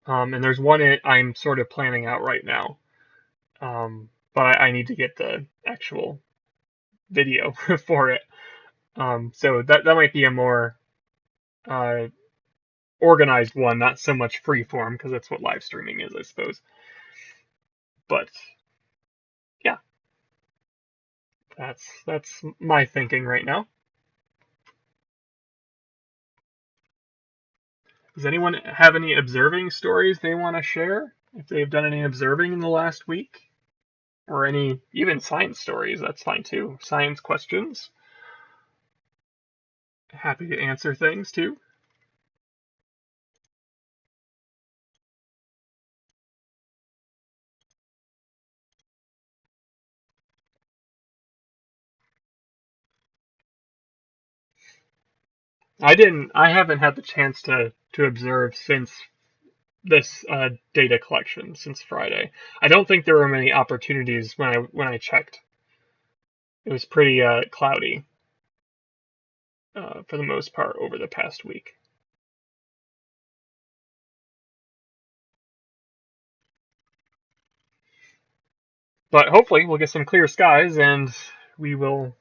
and there's one I'm sort of planning out right now, but I need to get the actual video for it. So that might be a more uh, organized one, not so much freeform, because that's what live streaming is, I suppose. But yeah, that's my thinking right now. Does anyone have any observing stories they want to share? If they've done any observing in the last week? Or any, even science stories, that's fine too. Science questions. Happy to answer things too. I haven't had the chance to observe since this data collection, since Friday. I don't think there were many opportunities when I checked. It was pretty cloudy for the most part over the past week. But hopefully we'll get some clear skies, and we will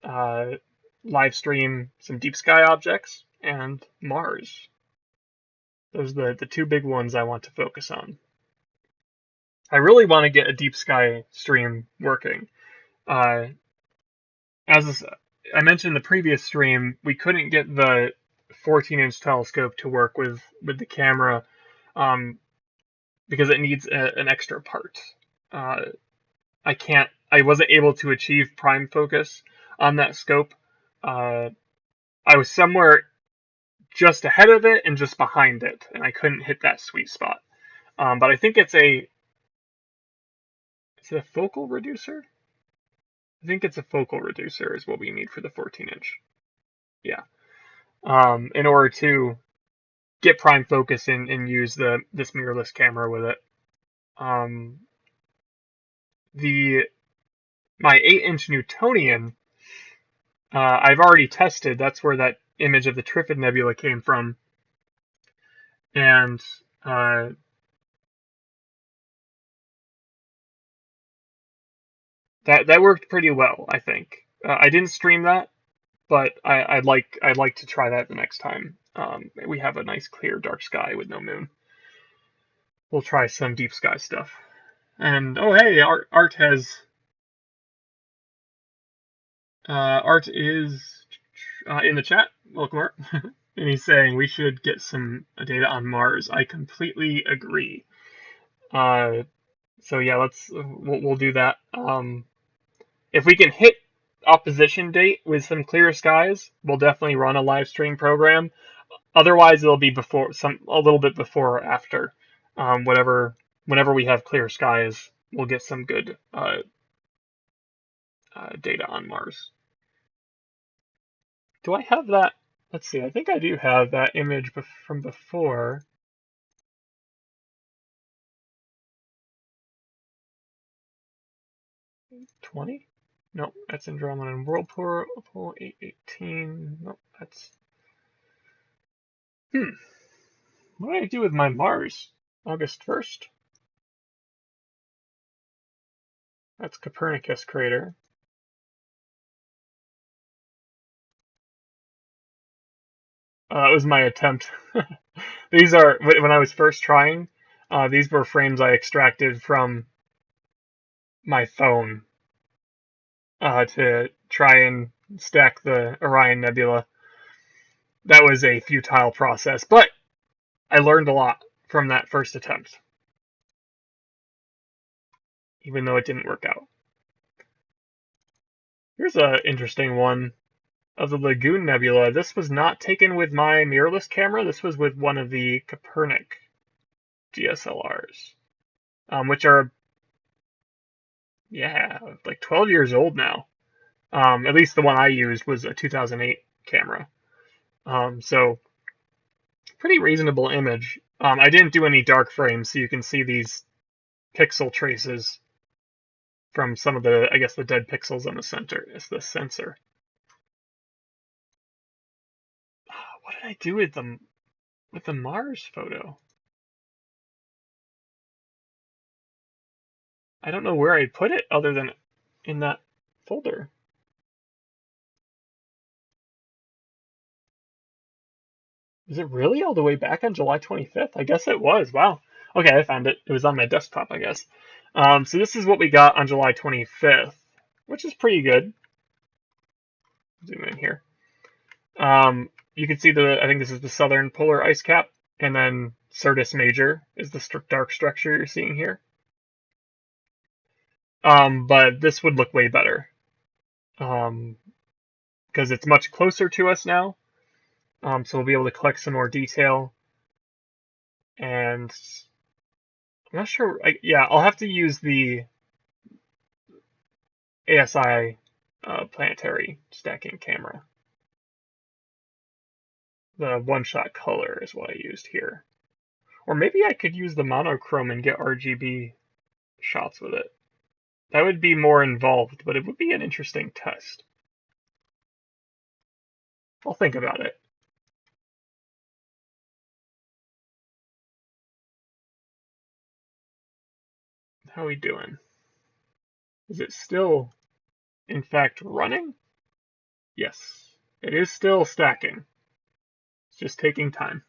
uh, live stream some deep sky objects and Mars. Those are the two big ones I want to focus on. I really want to get a deep sky stream working. Uh, as I mentioned in the previous stream, we couldn't get the 14-inch telescope to work with the camera um, because it needs an extra part. Uh, I wasn't able to achieve prime focus on that scope. I was somewhere just ahead of it and just behind it, and I couldn't hit that sweet spot. But I think is it a focal reducer? I think it's a focal reducer is what we need for the 14-inch. Yeah. In order to get prime focus and use this mirrorless camera with it. My 8-inch Newtonian, I've already tested. That's where that image of the Trifid Nebula came from, and that worked pretty well. I think I didn't stream that, but I'd like to try that the next time we have a nice clear dark sky with no moon. We'll try some deep sky stuff. And oh hey, Art is in the chat. Welcome, Art. And he's saying we should get some data on Mars. I completely agree. So yeah, we'll do that. If we can hit opposition date with some clear skies, we'll definitely run a live stream program. Otherwise, it'll be a little bit before or after. Whenever we have clear skies, we'll get some good data on Mars. Do I have that? Let's see. I think I do have that image from before. '20? Nope, that's Andromeda and Whirlpool 818. Nope, that's. What did I do with my Mars? August 1st? That's Copernicus crater. That was my attempt. These are, when I was first trying, these were frames I extracted from my phone to try and stack the Orion Nebula. that was a futile process, but I learned a lot from that first attempt, even though it didn't work out. Here's an interesting one of the Lagoon Nebula. This was not taken with my mirrorless camera. This was with one of the Kopernik DSLRs, which are, yeah, like 12 years old now. At least the one I used was a 2008 camera. So pretty reasonable image. I didn't do any dark frames, so you can see these pixel traces from some of the, I guess, the dead pixels on the center is the sensor. What did I do with the Mars photo? I don't know where I put it other than in that folder. Is it really all the way back on July 25th? I guess it was. Wow. Okay, I found it. It was on my desktop, I guess. So this is what we got on July 25th, which is pretty good. Zoom in here. You can see I think this is the southern polar ice cap, and then Syrtis Major is the dark structure you're seeing here. But this would look way better, because it's much closer to us now. So we'll be able to collect some more detail. And I'm not sure. Yeah, I'll have to use the ASI planetary stacking camera. The one-shot color is what I used here. Or maybe I could use the monochrome and get RGB shots with it. That would be more involved, but it would be an interesting test. I'll think about it. How are we doing? Is it still, in fact, running? Yes, it is still stacking. It's just taking time.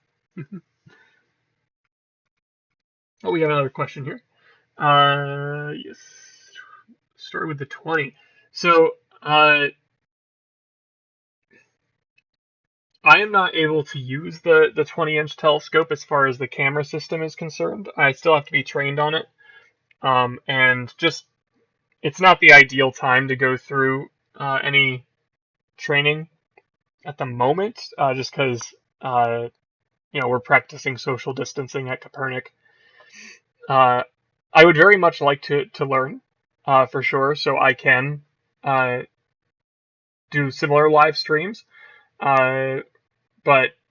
Oh, we have another question here. Yes. Start with the 20. So, I am not able to use the 20-inch telescope as far as the camera system is concerned. I still have to be trained on it. And just, it's not the ideal time to go through any training at the moment, just because, we're practicing social distancing at Kopernik. I would very much like to learn, for sure, so I can do similar live streams. But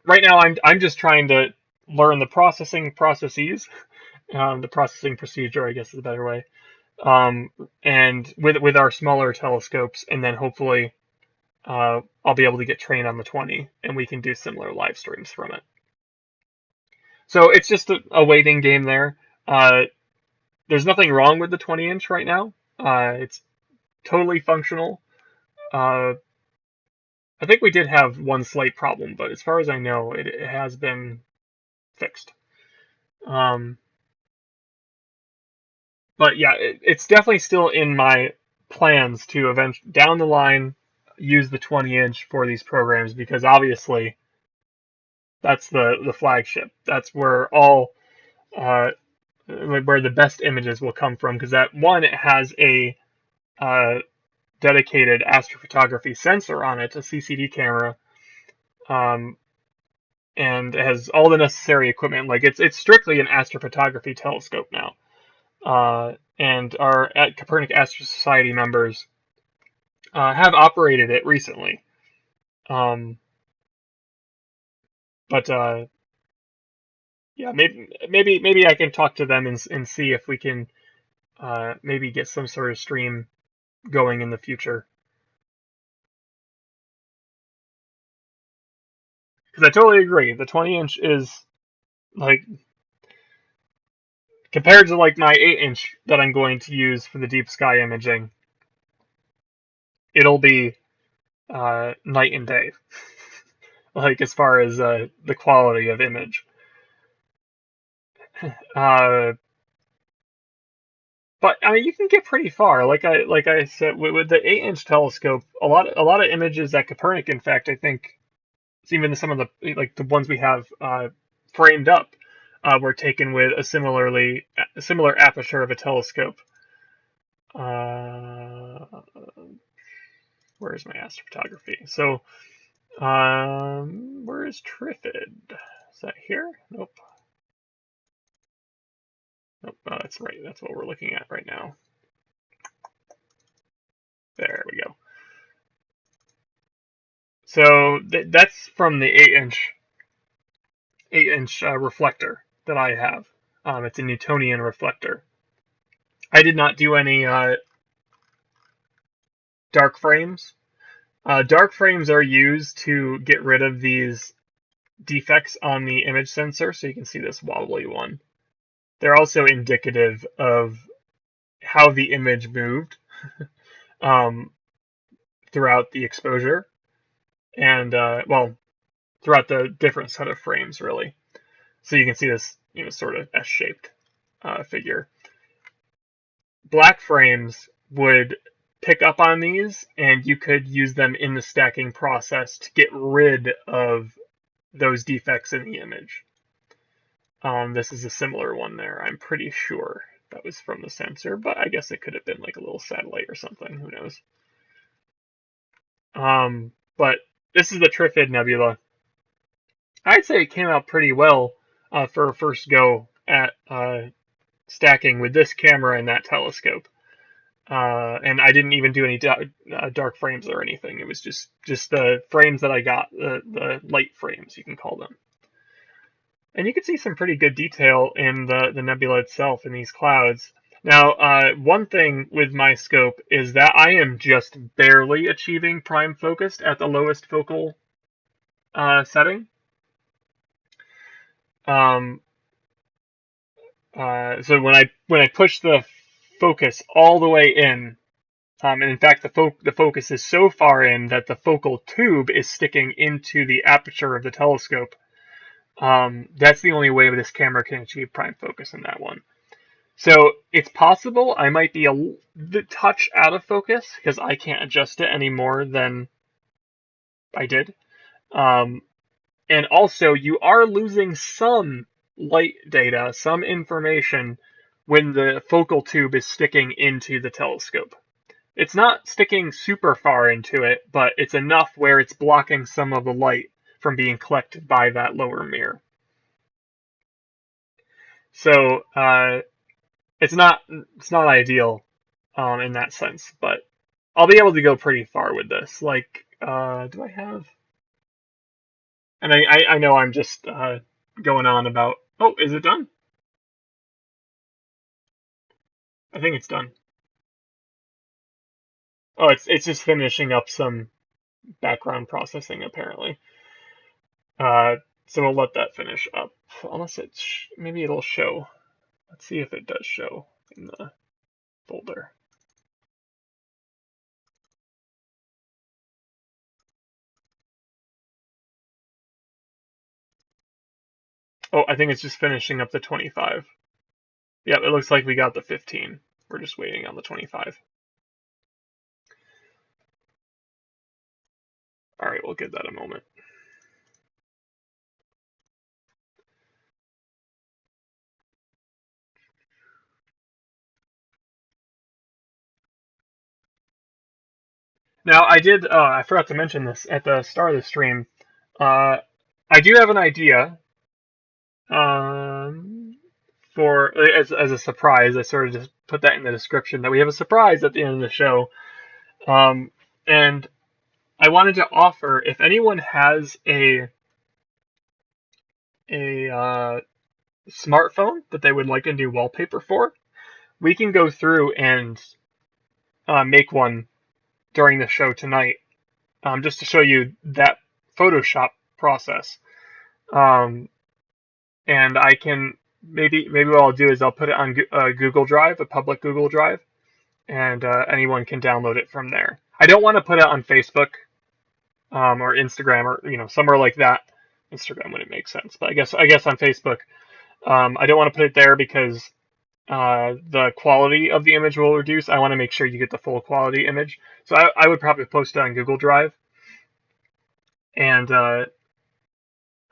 right now, I'm just trying to learn the processes, the processing procedure, I guess is a better way, and with our smaller telescopes, and then hopefully I'll be able to get trained on the 20, and we can do similar live streams from it. So it's just a waiting game there. There's nothing wrong with the 20-inch right now. It's totally functional. I think we did have one slight problem, but as far as I know, it has been fixed. But yeah, it's definitely still in my plans to down the line use the 20-inch for these programs, because obviously that's the flagship. That's where where the best images will come from, because that one, it has a dedicated astrophotography sensor on it, a CCD camera, and it has all the necessary equipment. Like it's strictly an astrophotography telescope now. And our at Kopernik Astro Society members have operated it recently. But yeah, maybe I can talk to them and see if we can maybe get some sort of stream going in the future. Because I totally agree, the 20-inch is like, compared to like my 8-inch that I'm going to use for the deep sky imaging, it'll be night and day. Like as far as the quality of image. But I mean, you can get pretty far. Like I said, with the 8-inch telescope, a lot of images at Kopernik, in fact, I think even some of the like the ones we have framed up were taken with a similar aperture of a telescope. Where's my astrophotography? So, where is Trifid? Is that here? Nope. Nope. Oh, that's right. That's what we're looking at right now. There we go. So that's from the 8-inch reflector that I have. It's a Newtonian reflector. I did not do any dark frames. Dark frames are used to get rid of these defects on the image sensor, so you can see this wobbly one. They're also indicative of how the image moved throughout the exposure, and well, throughout the different set of frames, really. So you can see this, sort of S-shaped figure. Black frames would pick up on these, and you could use them in the stacking process to get rid of those defects in the image. This is a similar one there. I'm pretty sure that was from the sensor, but I guess it could have been like a little satellite or something. Who knows? But this is the Trifid Nebula. I'd say it came out pretty well for a first go at stacking with this camera and that telescope. And I didn't even do any dark frames or anything. It was just the frames that I got, the light frames, you can call them. And you can see some pretty good detail in the nebula itself in these clouds. Now, one thing with my scope is that I am just barely achieving prime focus at the lowest focal setting. So when I push the focus all the way in, and in fact the focus is so far in that the focal tube is sticking into the aperture of the telescope. That's the only way this camera can achieve prime focus in that one. So it's possible I might be a touch out of focus because I can't adjust it any more than I did. And also, you are losing some light data, some information, when the focal tube is sticking into the telescope. It's not sticking super far into it, but it's enough where it's blocking some of the light from being collected by that lower mirror. So it's not ideal in that sense, but I'll be able to go pretty far with this. Like, do I have? And I know I'm just going on about. Oh, is it done? I think it's done. Oh, it's just finishing up some background processing apparently. So we'll let that finish up, unless maybe it'll show. Let's see if it does show in the folder. Oh, I think it's just finishing up the 25. Yeah, it looks like we got the 15. We're just waiting on the 25. All right, we'll give that a moment. Now, I forgot to mention this at the start of the stream. I do have an idea for, as a surprise. I sort of just put that in the description, that we have a surprise at the end of the show. And I wanted to offer, if anyone has a smartphone that they would like a new wallpaper for, we can go through and make one during the show tonight, just to show you that Photoshop process. And I can maybe what I'll do is I'll put it on Google Drive, a public Google Drive, and anyone can download it from there. I don't want to put it on Facebook or Instagram or somewhere like that. Instagram wouldn't make sense, but I guess on Facebook. I don't want to put it there because the quality of the image will reduce. I want to make sure you get the full quality image. So I would probably post it on Google Drive. And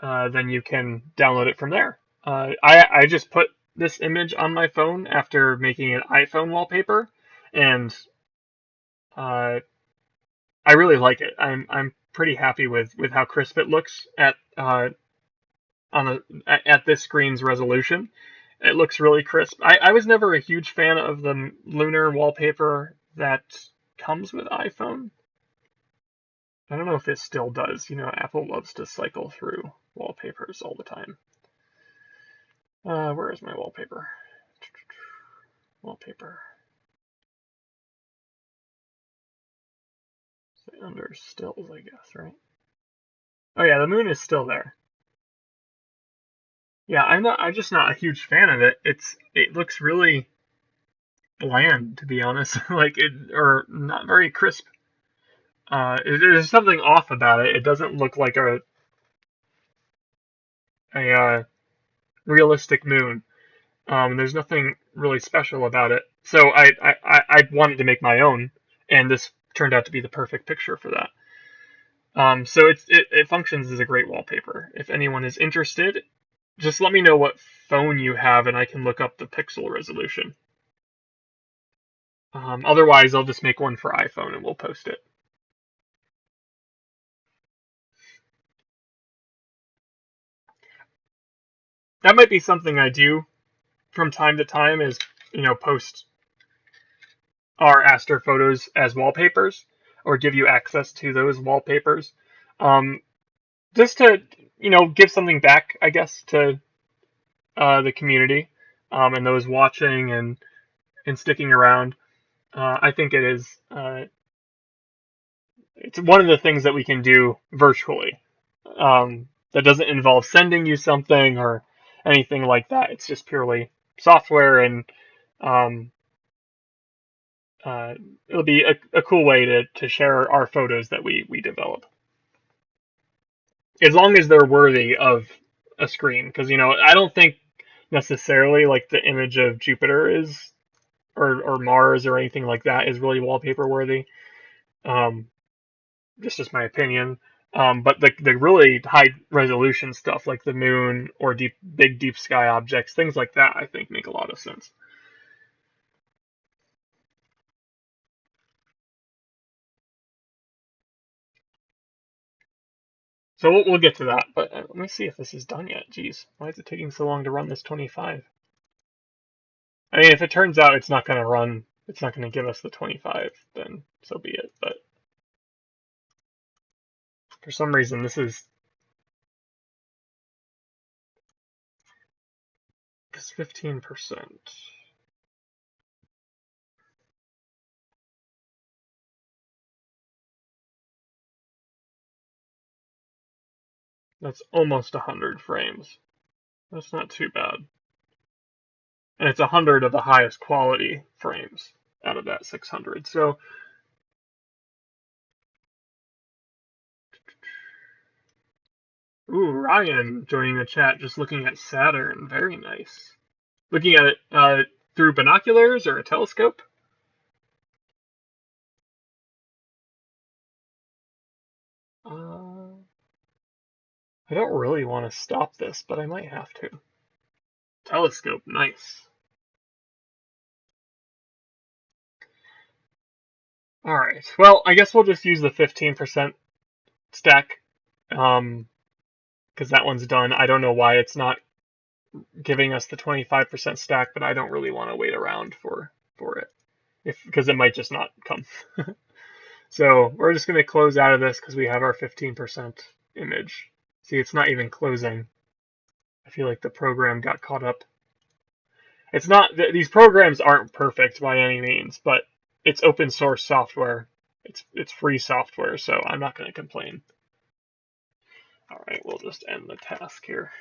then you can download it from there. I just put this image on my phone after making an iPhone wallpaper, and uh, I really like it. I'm pretty happy with how crisp it looks at this screen's resolution. It looks really crisp. I was never a huge fan of the lunar wallpaper that comes with iPhone. I don't know if it still does. You know, Apple loves to cycle through wallpapers all the time. Where is my wallpaper? Wallpaper. Under stills, I guess, right? Oh yeah, the moon is still there. Yeah, I'm just not a huge fan of it. It looks really bland, to be honest. Or not very crisp. There's something off about it. It doesn't look like a realistic moon. There's nothing really special about it. So I wanted to make my own, and this turned out to be the perfect picture for that. So it functions as a great wallpaper. If anyone is interested, just let me know what phone you have, and I can look up the pixel resolution. Otherwise, I'll just make one for iPhone, and we'll post it. That might be something I do from time to time, is post our astrophotos as wallpapers, or give you access to those wallpapers, just to give something back, I guess, to the community, and those watching and sticking around. I think it's one of the things that we can do virtually, that doesn't involve sending you something or anything like that. It's just purely software, and um, uh, it'll be a cool way to share our photos that we develop, as long as they're worthy of a screen. Because I don't think necessarily like the image of Jupiter is, or Mars or anything like that, is really wallpaper worthy. Um, just my opinion. But the really high resolution stuff like the moon or big deep sky objects, things like that, I think make a lot of sense. So we'll get to that, but let me see if this is done yet. Jeez, why is it taking so long to run this 25? I mean, if it turns out it's not going to run, it's not going to give us the 25, then so be it. But for some reason, this is 15%. That's almost 100 frames. That's not too bad. And it's 100 of the highest quality frames out of that 600. So, ooh, Ryan joining the chat, just looking at Saturn. Very nice. Looking at it through binoculars or a telescope. I don't really want to stop this, but I might have to. Telescope, nice. All right. Well, I guess we'll just use the 15% stack, because that one's done. I don't know why it's not giving us the 25% stack, but I don't really want to wait around for it, because it might just not come. So we're just going to close out of this because we have our 15% image. See, it's not even closing. I feel like the program got caught up. It's not, these programs aren't perfect by any means, but it's open source software. It's free software, so I'm not going to complain. All right, we'll just end the task here.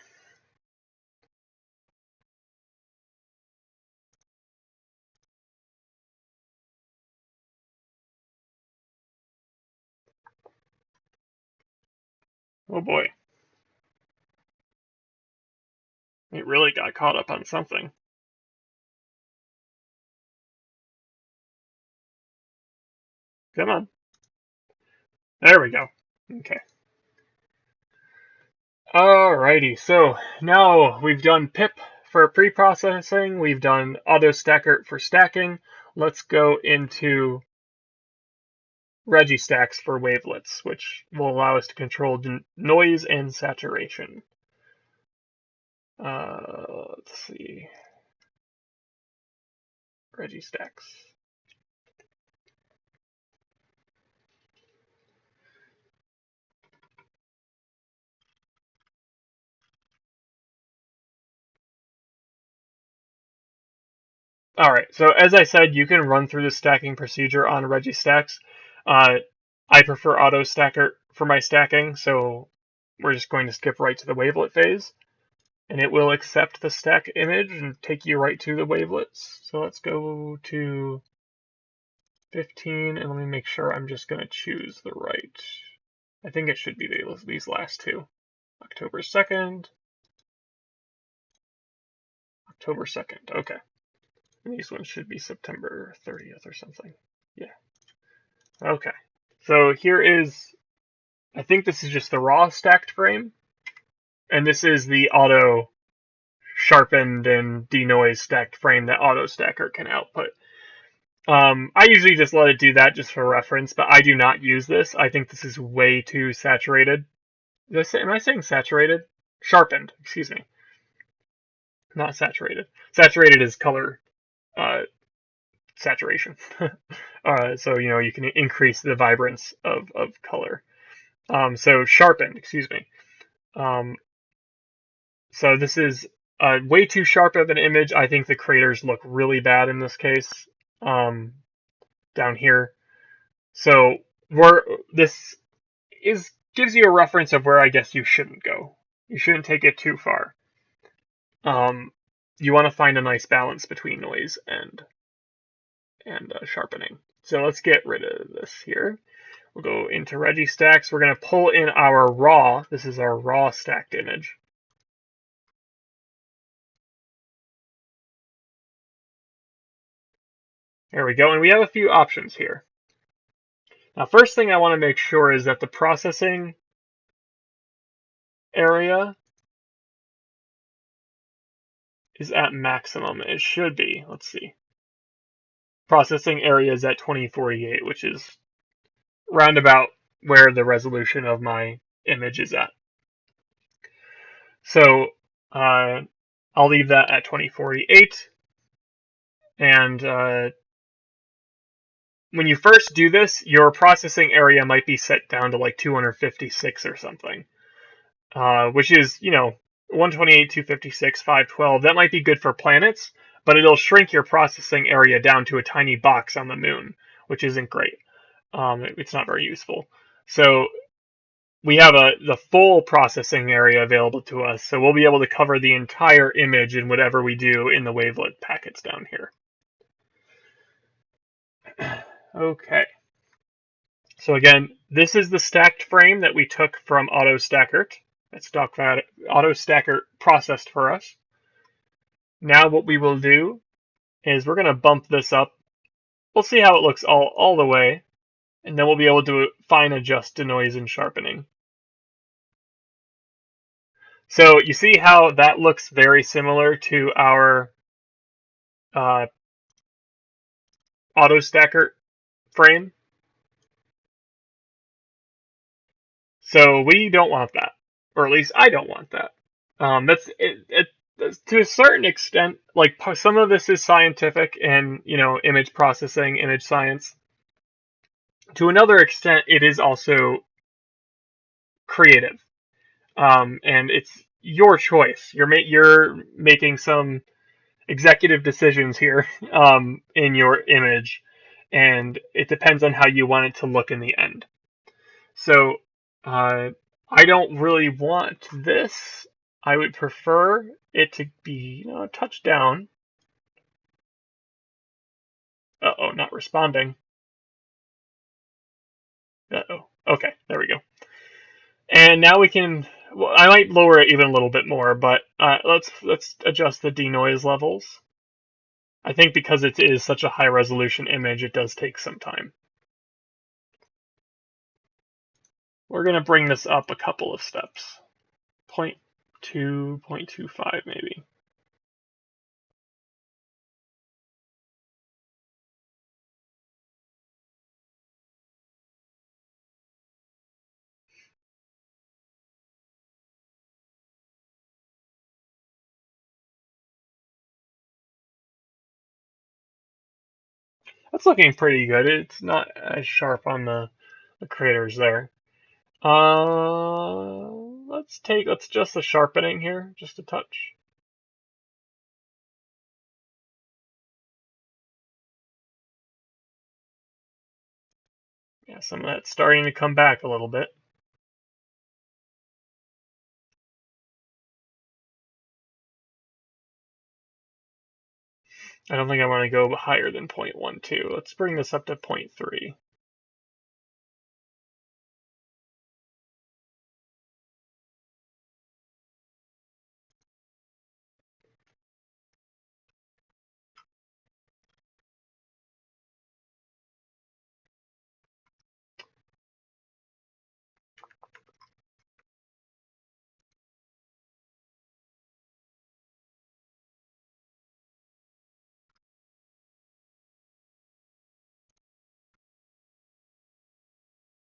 Oh boy. It really got caught up on something. Come on. There we go. Okay. Alrighty, so now we've done PIPP for pre-processing, we've done AutoStakkert for stacking. Let's go into RegiStax for wavelets, which will allow us to control noise and saturation. Let's see. RegiStax. Alright, so as I said, you can run through the stacking procedure on RegiStax. I prefer AutoStakkert for my stacking, so we're just going to skip right to the wavelet phase. And it will accept the stack image and take you right to the wavelets. So let's go to 15, and let me make sure I'm just going to choose the right. I think it should be these last two. October 2nd. October 2nd, okay. And these ones should be September 30th or something. Yeah. Okay. So here is, I think this is just the raw stacked frame. And this is the auto sharpened and denoise stacked frame that AutoStakkert can output. I usually just let it do that just for reference, but I do not use this. I think this is way too saturated. Am I saying saturated? Sharpened, excuse me. Not saturated. Saturated is color saturation. So, you can increase the vibrance of color. So sharpened, excuse me. So this is way too sharp of an image. I think the craters look really bad in this case. Down here. So this gives you a reference of where I guess you shouldn't go. You shouldn't take it too far. You want to find a nice balance between noise and sharpening. So let's get rid of this here. We'll go into RegiStax. We're going to pull in our raw. This is our raw stacked image. There we go. And we have a few options here. Now, first thing I want to make sure is that the processing area is at maximum. It should be. Let's see. Processing area is at 2048, which is roundabout where the resolution of my image is at. So I'll leave that at 2048. And when you first do this, your processing area might be set down to like 256 or something, which is, 128, 256, 512. That might be good for planets, but it'll shrink your processing area down to a tiny box on the moon, which isn't great. It's not very useful. So we have the full processing area available to us, so we'll be able to cover the entire image in whatever we do in the wavelet packets down here. Okay. So again, this is the stacked frame that we took from AutoStakkert. That's AutoStakkert processed for us. Now what we will do is we're going to bump this up. We'll see how it looks all the way, and then we'll be able to fine adjust to noise and sharpening. So you see how that looks very similar to our AutoStakkert frame. So we don't want that, or at least I don't want that. That's to a certain extent. Like some of this is scientific and image processing, image science. To another extent, it is also creative, and it's your choice. You're making some executive decisions here in your image, and it depends on how you want it to look in the end. So I don't really want this. I would prefer it to be a touch down. Uh-oh, not responding. Uh-oh. Okay, there we go. And now we can, well, I might lower it even a little bit more, but let's adjust the denoise levels. I think because it is such a high resolution image, it does take some time. We're going to bring this up a couple of steps. 0.2, 0.25 maybe. That's looking pretty good. It's not as sharp on the craters there. Let's adjust the sharpening here, just a touch. Yeah, some of that's starting to come back a little bit. I don't think I want to go higher than 0.12. Let's bring this up to 0.3.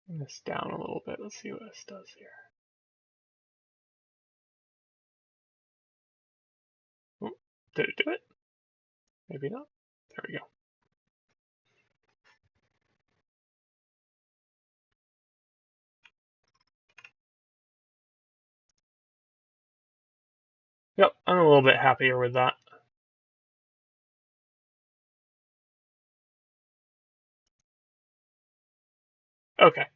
Bring this down a little bit. Let's see what this does here. Oh, did it do it? Maybe not. There we go. Yep, I'm a little bit happier with that. Okay,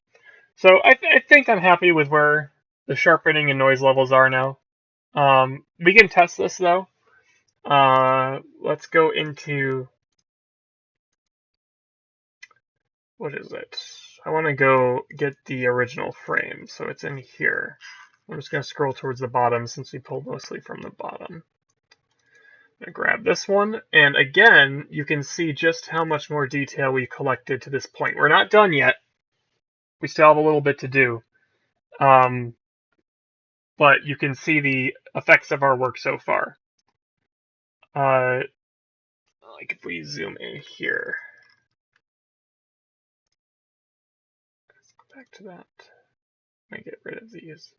so I think I'm happy with where the sharpening and noise levels are now. We can test this though. Let's go into, what is it? I want to go get the original frame, so it's in here. I'm just going to scroll towards the bottom since we pulled mostly from the bottom. I'm going to grab this one, and again, you can see just how much more detail we collected to this point. We're not done yet. We still have a little bit to do. But you can see the effects of our work so far. Like if we zoom in here. Let's go back to that. Let me get rid of these.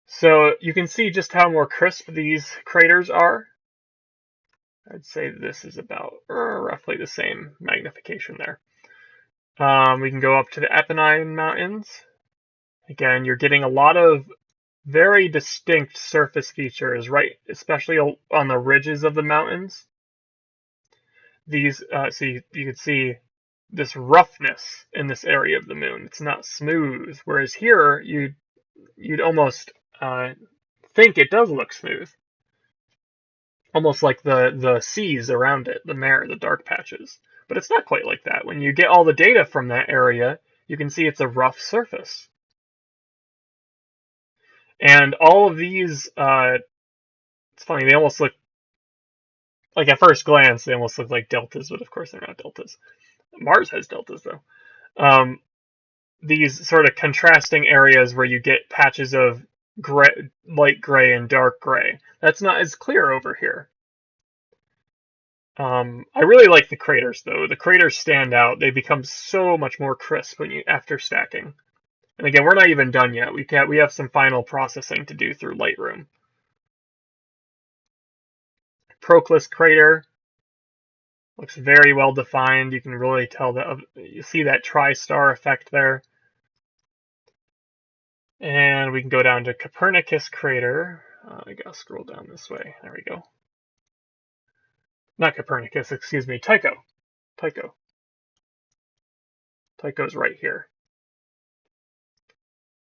So you can see just how more crisp these craters are. I'd say this is about roughly the same magnification there. We can go up to the Apennine Mountains. Again, you're getting a lot of very distinct surface features, right? Especially on the ridges of the mountains. These, so you can see this roughness in this area of the moon. It's not smooth, whereas here you'd almost think it does look smooth, almost like the seas around it, the dark patches. But it's not quite like that. When you get all the data from that area, you can see it's a rough surface. And all of these, it's funny, they almost look, like at first glance, they almost look like deltas, but of course they're not deltas. Mars has deltas, though. These sort of contrasting areas where you get patches of gray, light gray and dark gray. That's not as clear over here. I really like the craters, though. The craters stand out. They become so much more crisp after stacking. And again, we're not even done yet. We have some final processing to do through Lightroom. Proclus crater looks very well defined. You can really tell that you see that tri-star effect there. And we can go down to Kopernikus crater. I gotta scroll down this way. There we go. Not Copernicus, excuse me, Tycho. Tycho's right here.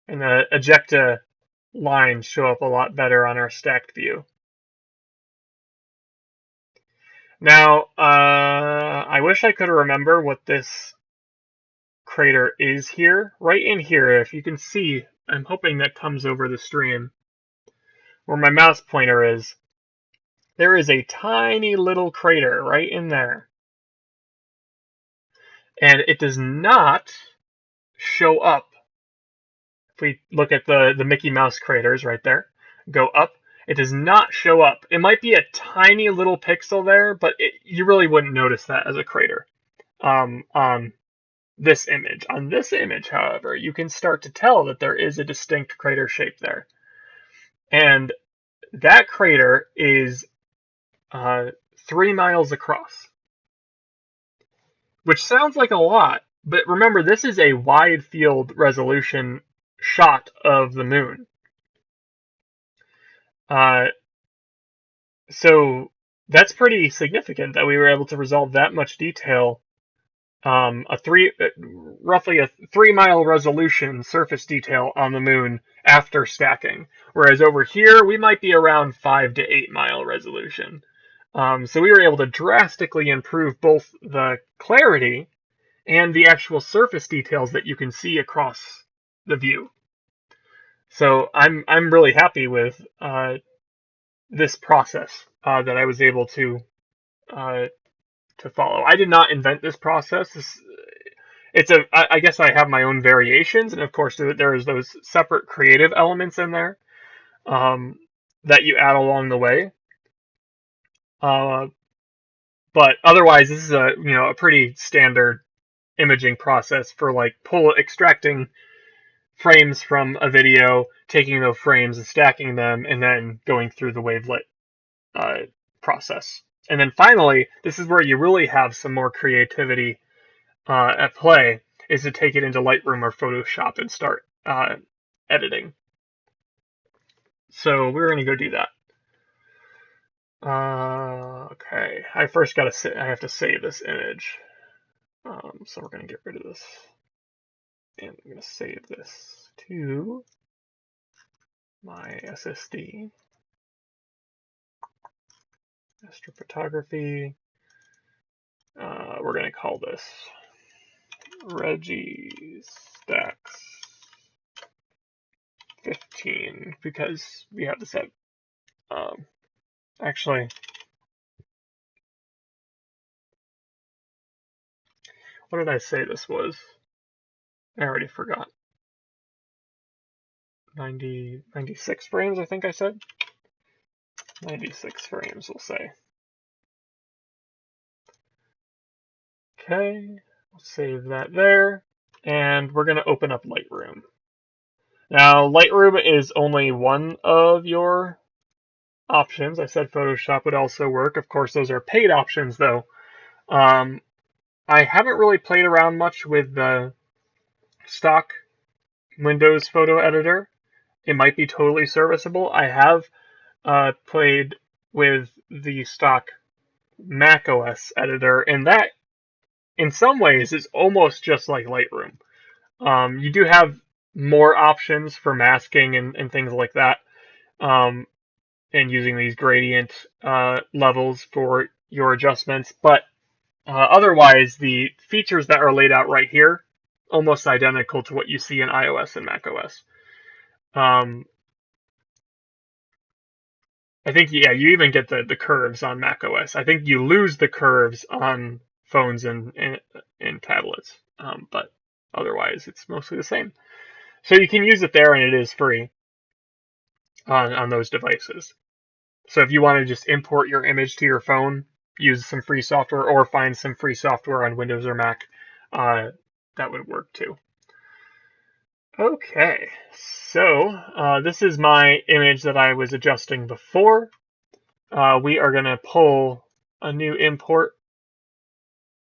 And the ejecta lines show up a lot better on our stacked view. Now, I wish I could remember what this crater is here. Right in here, if you can see, I'm hoping that comes over the stream, where my mouse pointer is. There is a tiny little crater right in there. And it does not show up. If we look at the Mickey Mouse craters right there, go up, it does not show up. It might be a tiny little pixel there, but you really wouldn't notice that as a crater on this image. On this image, however, you can start to tell that there is a distinct crater shape there. And that crater is 3 miles across, which sounds like a lot, but remember, this is a wide field resolution shot of the moon. So that's pretty significant that we were able to resolve that much detail. Roughly a 3 mile resolution surface detail on the moon after stacking. Whereas over here, we might be around 5 to 8 mile resolution. So we were able to drastically improve both the clarity and the actual surface details that you can see across the view. So I'm really happy with this process that I was able to follow. I did not invent this process. I guess I have my own variations, and of course there's those separate creative elements in there that you add along the way. But otherwise, this is a pretty standard imaging process for like extracting frames from a video, taking those frames and stacking them, and then going through the wavelet process. And then finally, this is where you really have some more creativity at play, is to take it into Lightroom or Photoshop and start editing. So we're going to go do that. Okay, I have to save this image. So we're going to get rid of this. And I'm going to save this to my SSD. Astrophotography. We're going to call this RegiStax 15 because we have this at actually, what did I say this was? I already forgot. 96 frames, I think I said. 96 frames, we'll say. Okay, we'll save that there. And we're going to open up Lightroom. Now, Lightroom is only one of your options. I said Photoshop would also work. Of course, those are paid options, though. I haven't really played around much with the stock Windows photo editor. It might be totally serviceable. I have played with the stock Mac OS editor, and that, in some ways, is almost just like Lightroom. You do have more options for masking and things like that, and using these gradient levels for your adjustments, but otherwise, the features that are laid out right here, almost identical to what you see in iOS and macOS. I think, yeah, you even get the curves on macOS. I think you lose the curves on phones and tablets, but otherwise it's mostly the same. So you can use it there, and it is free on those devices. So if you want to just import your image to your phone, use some free software, or find some free software on Windows or Mac, that would work too. Okay, so this is my image that I was adjusting before. We are going to pull a new import,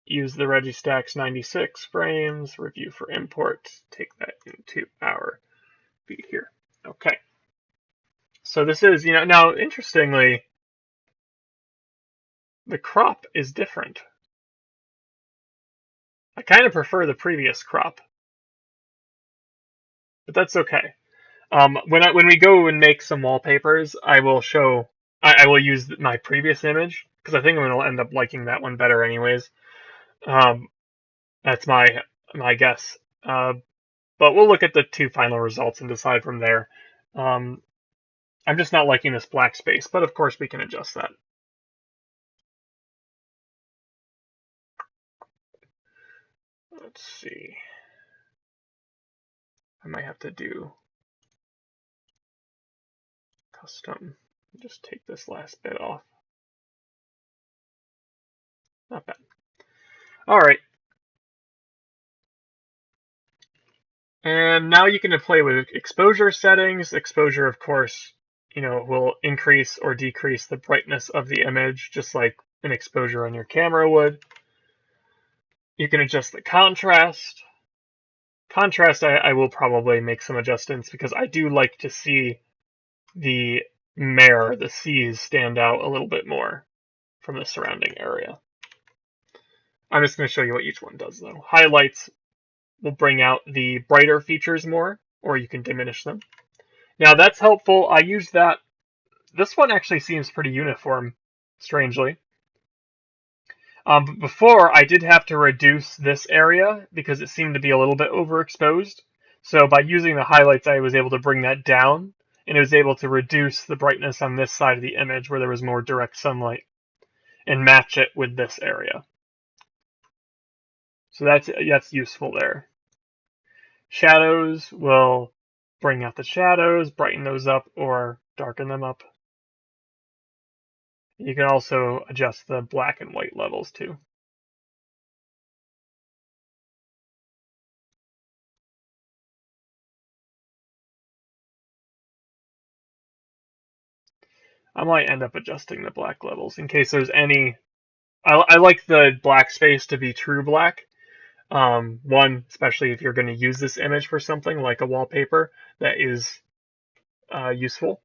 use the RegiStax 96 frames, review for import, take that into our feed here. Okay, so this is, now interestingly, the crop is different. I kind of prefer the previous crop, but that's okay. When we go and make some wallpapers, I will use my previous image, because I think I'm going to end up liking that one better anyways. That's my guess. But we'll look at the two final results and decide from there. I'm just not liking this black space, but of course we can adjust that. Let's see. I might have to do custom. Just take this last bit off. Not bad. All right. And now you can play with exposure settings. Exposure, of course, will increase or decrease the brightness of the image, just like an exposure on your camera would. You can adjust the contrast. Contrast, I will probably make some adjustments because I do like to see the mare, the seas, stand out a little bit more from the surrounding area. I'm just going to show you what each one does, though. Highlights will bring out the brighter features more, or you can diminish them. Now, that's helpful. I use that. This one actually seems pretty uniform, strangely. But before, I did have to reduce this area because it seemed to be a little bit overexposed. So by using the highlights, I was able to bring that down, and it was able to reduce the brightness on this side of the image where there was more direct sunlight and match it with this area. So that's useful there. Shadows will bring out the shadows, brighten those up, or darken them up. You can also adjust the black and white levels too. I might end up adjusting the black levels in case there's any. I like the black space to be true black. One, especially if you're going to use this image for something like a wallpaper, that is useful.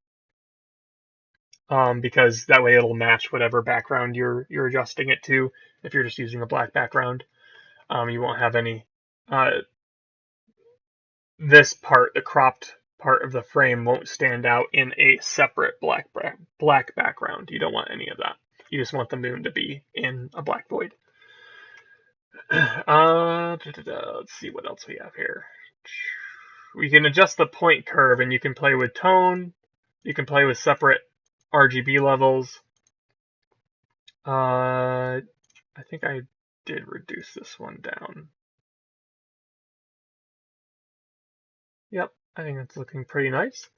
Because that way it'll match whatever background you're adjusting it to. If you're just using a black background, you won't have any. This part, the cropped part of the frame, won't stand out in a separate black background. You don't want any of that. You just want the moon to be in a black void. Let's see what else we have here. We can adjust the point curve, and you can play with tone. You can play with separate RGB levels. I think I did reduce this one down. Yep, I think it's looking pretty nice.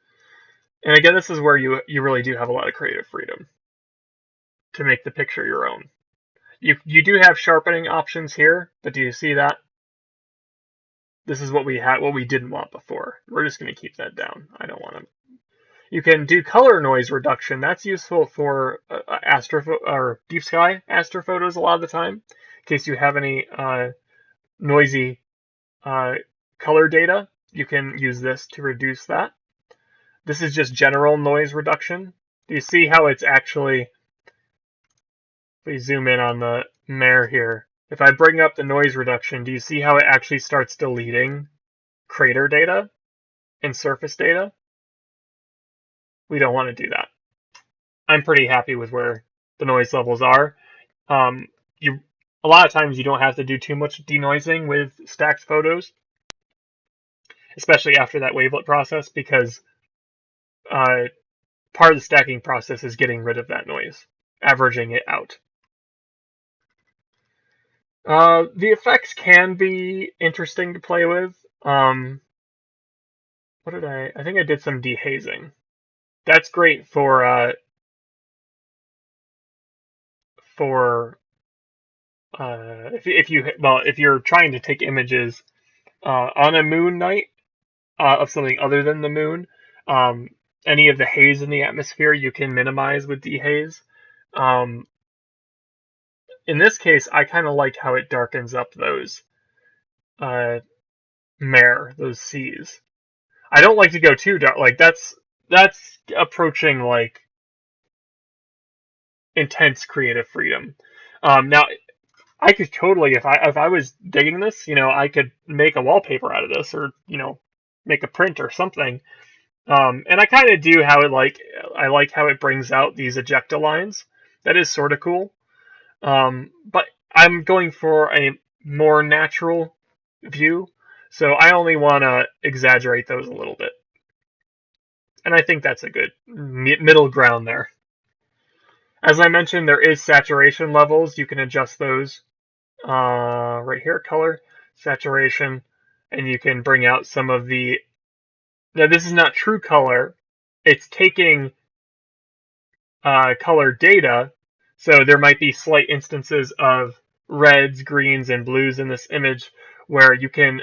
And again, this is where you really do have a lot of creative freedom to make the picture your own. You do have sharpening options here, but do you see that? This is what we didn't want before. We're just going to keep that down. I don't want to. You can do color noise reduction. That's useful for or deep sky astrophotos a lot of the time, in case you have any noisy color data. You can use this to reduce that. This is just general noise reduction. Do you see how it's actually, if we zoom in on the mare here, if I bring up the noise reduction, do you see how it actually starts deleting crater data and surface data? We don't want to do that. I'm pretty happy with where the noise levels are. A lot of times you don't have to do too much denoising with stacked photos, especially after that wavelet process, because part of the stacking process is getting rid of that noise, averaging it out. The effects can be interesting to play with. What did I think I did some dehazing. That's great for if you're trying to take images on a moon night of something other than the moon. Any of the haze in the atmosphere you can minimize with dehaze. In this case, I kind of like how it darkens up those those seas. I don't like to go too dark. Like that's approaching like intense creative freedom. Now, I could totally, if I was digging this, I could make a wallpaper out of this, or make a print or something. And I kind of do how I like how it brings out these ejecta lines. That is sort of cool. But I'm going for a more natural view, so I only want to exaggerate those a little bit. And I think that's a good middle ground there. As I mentioned, there is saturation levels. You can adjust those right here, color, saturation, and you can bring out some of the Now, this is not true color. It's taking color data, so there might be slight instances of reds, greens, and blues in this image where you can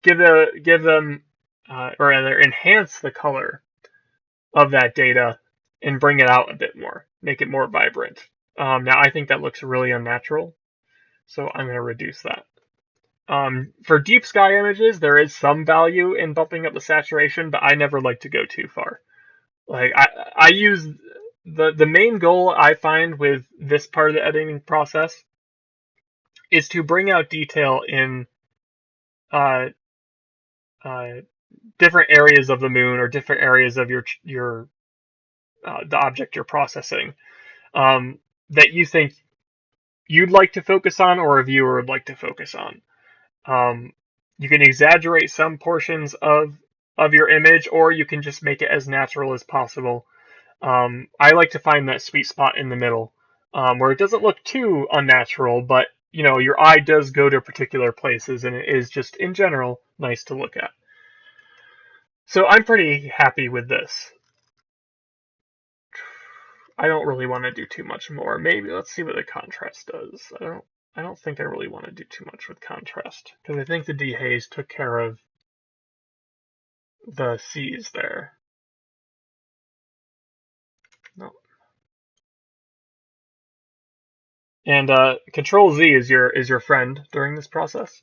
give them, or rather enhance the color of that data and bring it out a bit more, make it more vibrant. Now, I think that looks really unnatural, so I'm going to reduce that. For deep sky images, there is some value in bumping up the saturation, but I never like to go too far. Like I use the main goal I find with this part of the editing process is to bring out detail in uh, different areas of the moon or different areas of your the object you're processing that you think you'd like to focus on or a viewer would like to focus on. You can exaggerate some portions of your image, or you can just make it as natural as possible. I like to find that sweet spot in the middle, where it doesn't look too unnatural, but your eye does go to particular places, and it is just in general nice to look at. So I'm pretty happy with this. I don't really want to do too much more. Maybe let's see what the contrast does. I don't think I really want to do too much with contrast, because I think the dehaze took care of the C's there. No. And Control Z is your friend during this process,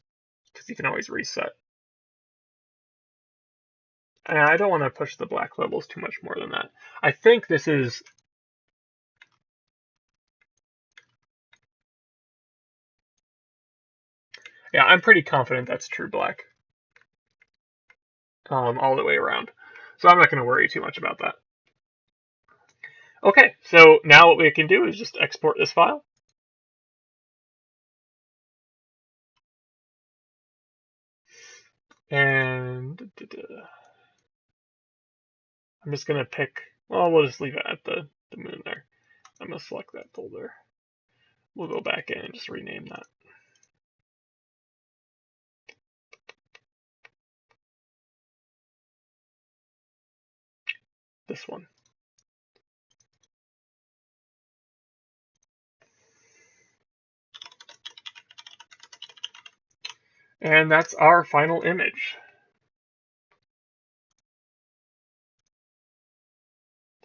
because you can always reset. And I don't want to push the black levels too much more than that. I think this is... Yeah, I'm pretty confident that's true black. All the way around. So I'm not going to worry too much about that. Okay, so now what we can do is just export this file. And I'm just going to pick, well, we'll just leave it at the moon there. I'm going to select that folder. We'll go back in and just rename that. This one. And that's our final image.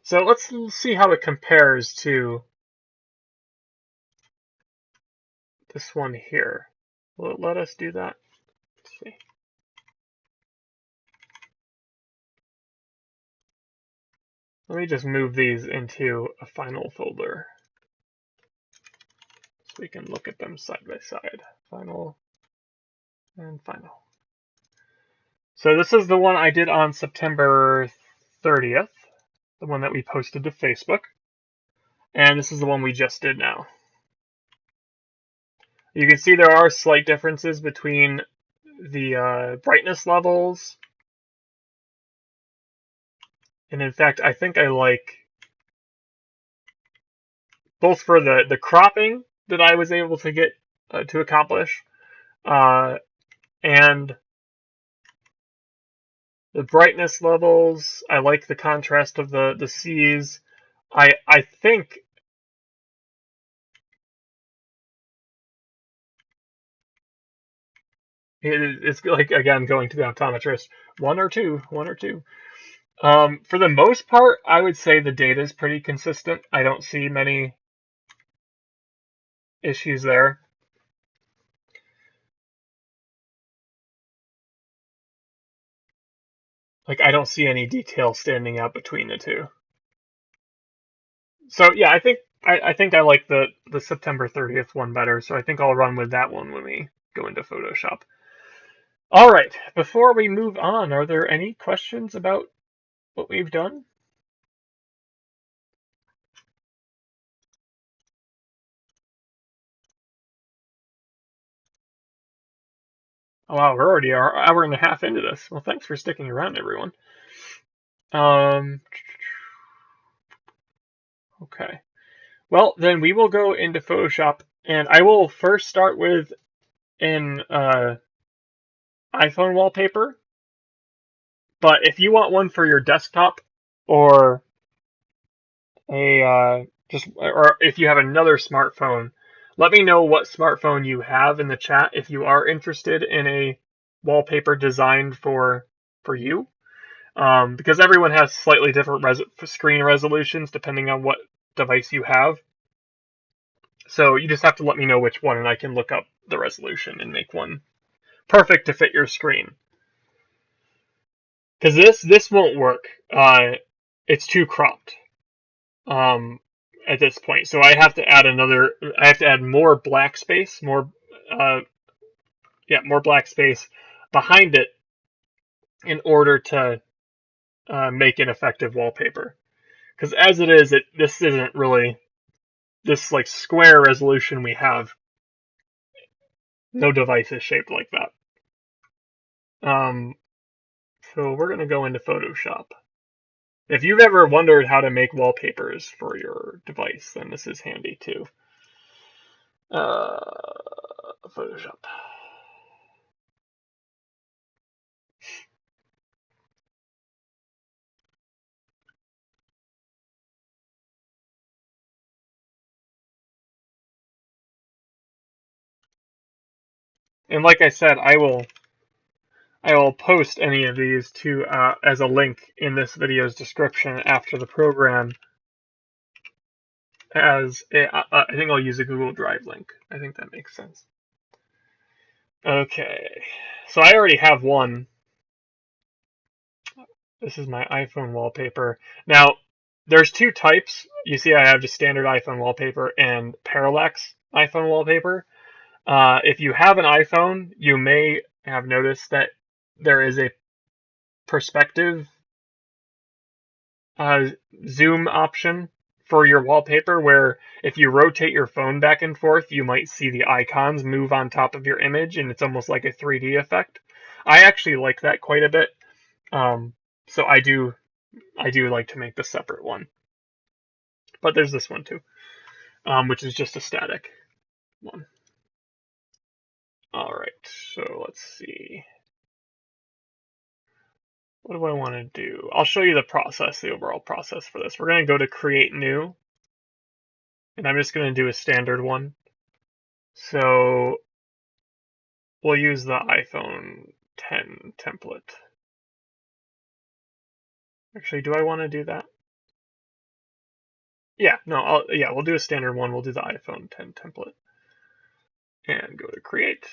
So let's see how it compares to this one here. Will it let us do that? Let's see. Let me just move these into a final folder so we can look at them side by side. Final and final. So this is the one I did on September 30th, the one that we posted to Facebook. And this is the one we just did now. You can see there are slight differences between the brightness levels. And in fact, I think I like both for the cropping that I was able to get to accomplish and the brightness levels. I like the contrast of the C's. I think it's like, again, going to the optometrist. One or two. For the most part, I would say the data is pretty consistent. I don't see many issues there. Like, I don't see any detail standing out between the two. So yeah, I think I like the September 30th one better. So I think I'll run with that one when we go into Photoshop. All right, before we move on, are there any questions about what we've done? Oh, wow, we're already an hour and a half into this. Well, thanks for sticking around, everyone. Okay. Well, then we will go into Photoshop, and I will first start with an iPhone wallpaper, But if you want one for your desktop, or or if you have another smartphone, let me know what smartphone you have in the chat if you are interested in a wallpaper designed for you. Because everyone has slightly different screen resolutions depending on what device you have. So you just have to let me know which one, and I can look up the resolution and make one perfect to fit your screen. Because this won't work. It's too cropped at this point. So I have to add more black space, more black space behind it in order to make an effective wallpaper. Because as it is, this isn't really this like square resolution we have. No device is shaped like that. So we're going to go into Photoshop. If you've ever wondered how to make wallpapers for your device, then this is handy too. Photoshop. And like I said, I will post any of these to as a link in this video's description after the program. I think I'll use a Google Drive link. I think that makes sense. Okay, so I already have one. This is my iPhone wallpaper. Now, there's two types. You see I have just standard iPhone wallpaper and parallax iPhone wallpaper. If you have an iPhone, you may have noticed that there is a perspective zoom option for your wallpaper where if you rotate your phone back and forth, you might see the icons move on top of your image, and it's almost like a 3D effect. I actually like that quite a bit. So I do like to make the separate one. But there's this one too, which is just a static one. All right, so let's see. What do I want to do? I'll show you the process, the overall process for this. We're going to go to Create New, and I'm just going to do a standard one. So we'll use the iPhone 10 template. Actually, do I want to do that? Yeah, no, we'll do a standard one. We'll do the iPhone 10 template. And go to Create.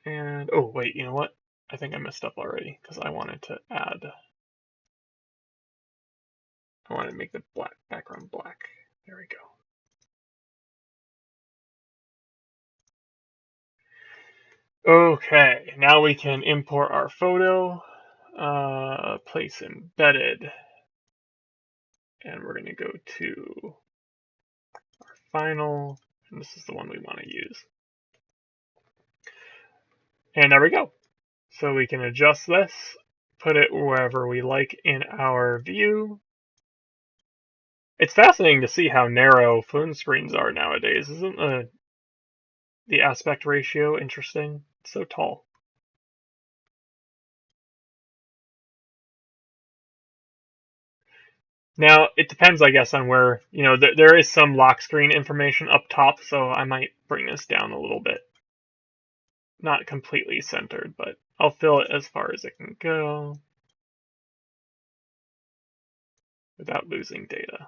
And, oh, wait, you know what? I think I messed up already because I wanted to make the black background black. There we go. Okay, now we can import our photo, place embedded, and we're going to go to our final, and this is the one we want to use. And there we go. So we can adjust this, put it wherever we like in our view. It's fascinating to see how narrow phone screens are nowadays. Isn't the aspect ratio interesting? It's so tall. Now, it depends, I guess, on where, there is some lock screen information up top, so I might bring this down a little bit. Not completely centered, but I'll fill it as far as it can go without losing data.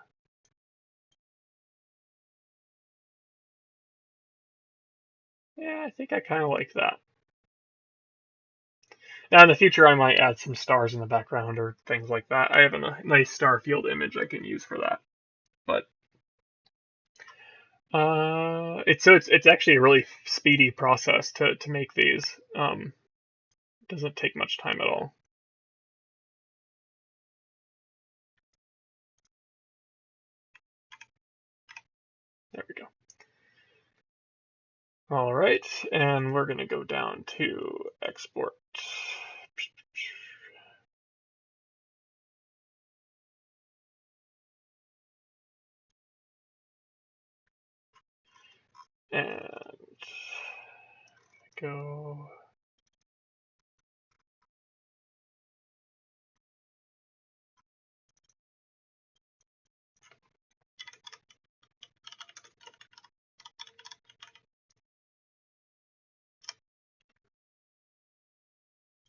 Yeah, I think I kind of like that. Now, in the future, I might add some stars in the background or things like that. I have a nice star field image I can use for that. But it's actually a really speedy process to make these. Doesn't take much time at all. There we go. All right, and we're going to go down to export. And go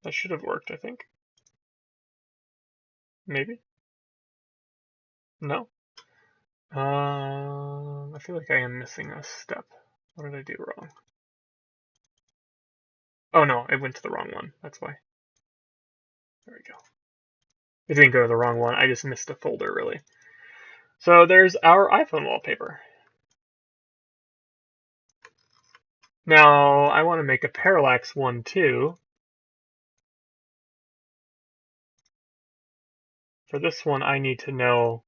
That should have worked, I think. Maybe? No? I feel like I am missing a step. What did I do wrong? Oh no, it went to the wrong one. That's why. There we go. It didn't go to the wrong one. I just missed a folder, really. So there's our iPhone wallpaper. Now, I want to make a parallax one too. For this one, I need to know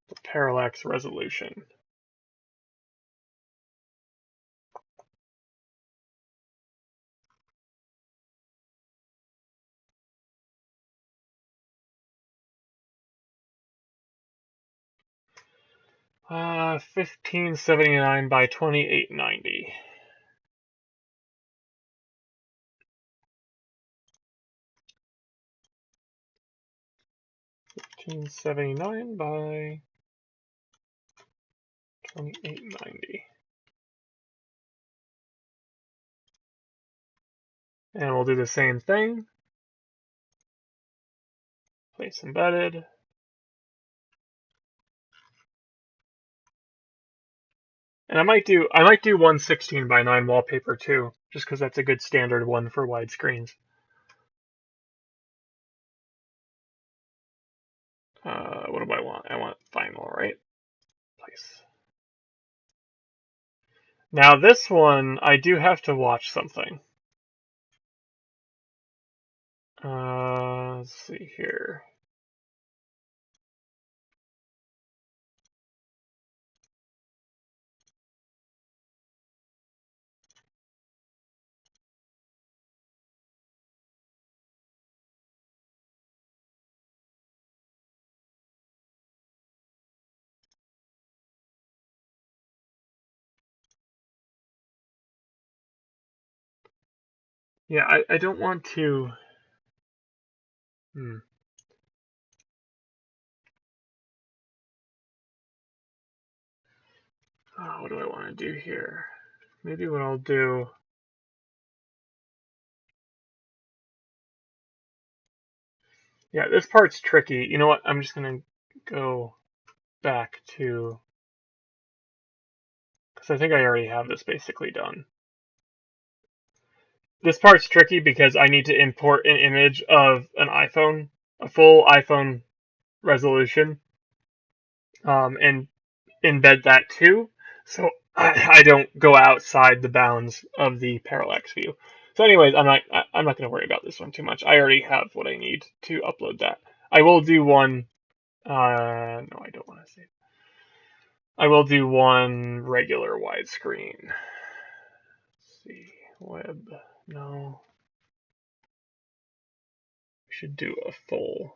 the parallax resolution. Uh, 1579 by 2890. 1579 by 2890. And we'll do the same thing. Place embedded. And I might do 116 by 9 wallpaper too, just because that's a good standard one for wide screens. What do I want? I want final, right? Place. Now this one, I do have to watch something. Let's see here. Yeah, I don't want to. Oh, what do I want to do here? Maybe what I'll do. Yeah, this part's tricky. You know what? I'm just going to go back to. Because I think I already have this basically done. This part's tricky because I need to import an image of an iPhone, a full iPhone resolution, and embed that too, so I don't go outside the bounds of the parallax view. So anyways, I'm not going to worry about this one too much. I already have what I need to upload that. I will do one. No, I don't want to save. I will do one regular widescreen. Let's see, web. No. We should do a full.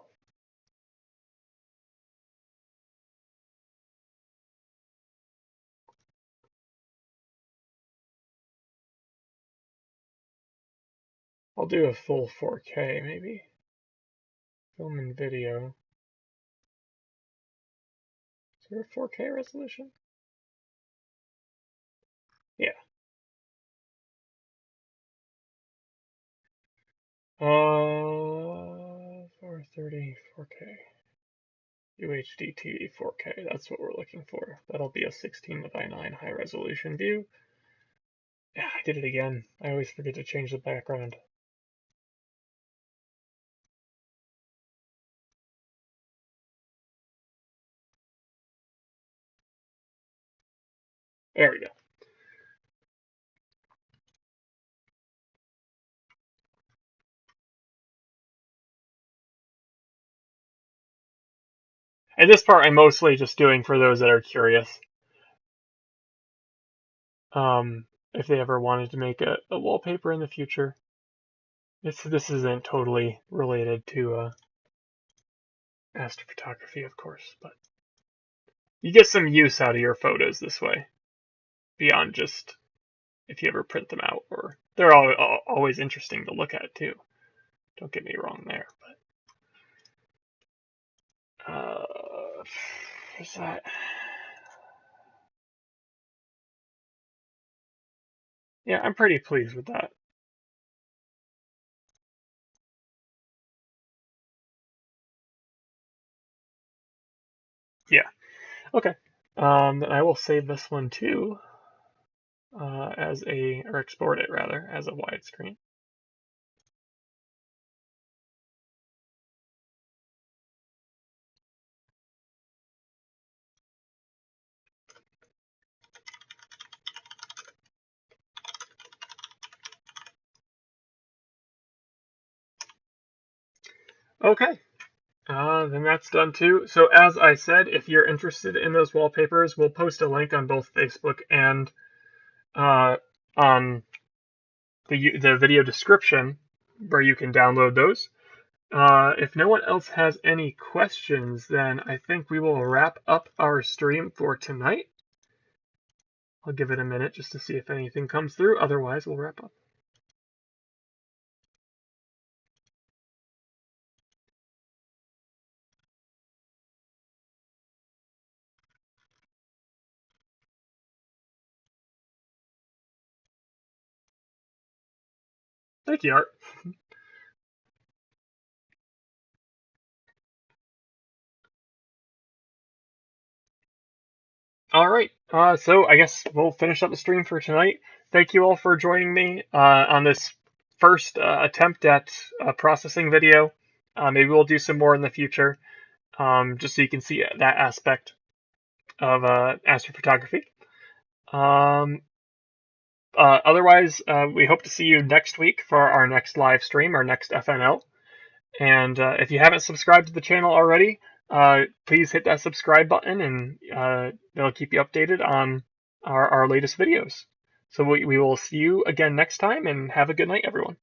I'll do a full 4K maybe. Film and video. Is there a 4K resolution? Yeah. 430 4K. UHD TV 4K. That's what we're looking for. That'll be a 16:9 high resolution view. Yeah, I did it again. I always forget to change the background. There we go. And this part I'm mostly just doing for those that are curious. If they ever wanted to make a wallpaper in the future. This isn't totally related to astrophotography, of course, but you get some use out of your photos this way, beyond just if you ever print them out, or they're always interesting to look at too. Don't get me wrong there, but is that Yeah, I'm pretty pleased with that. Yeah. Okay. Then I will save this one too, or export it rather, as a widescreen. Okay. Then that's done too. So as I said, if you're interested in those wallpapers, we'll post a link on both Facebook and on the video description where you can download those. If no one else has any questions, then I think we will wrap up our stream for tonight. I'll give it a minute just to see if anything comes through. Otherwise, we'll wrap up. Thank you, Art. All right. So I guess we'll finish up the stream for tonight. Thank you all for joining me on this first attempt at processing video. Maybe we'll do some more in the future, just so you can see that aspect of astrophotography. Otherwise, we hope to see you next week for our next live stream, our next FNL. And if you haven't subscribed to the channel already, please hit that subscribe button, and it'll keep you updated on our latest videos. So we will see you again next time, and have a good night, everyone.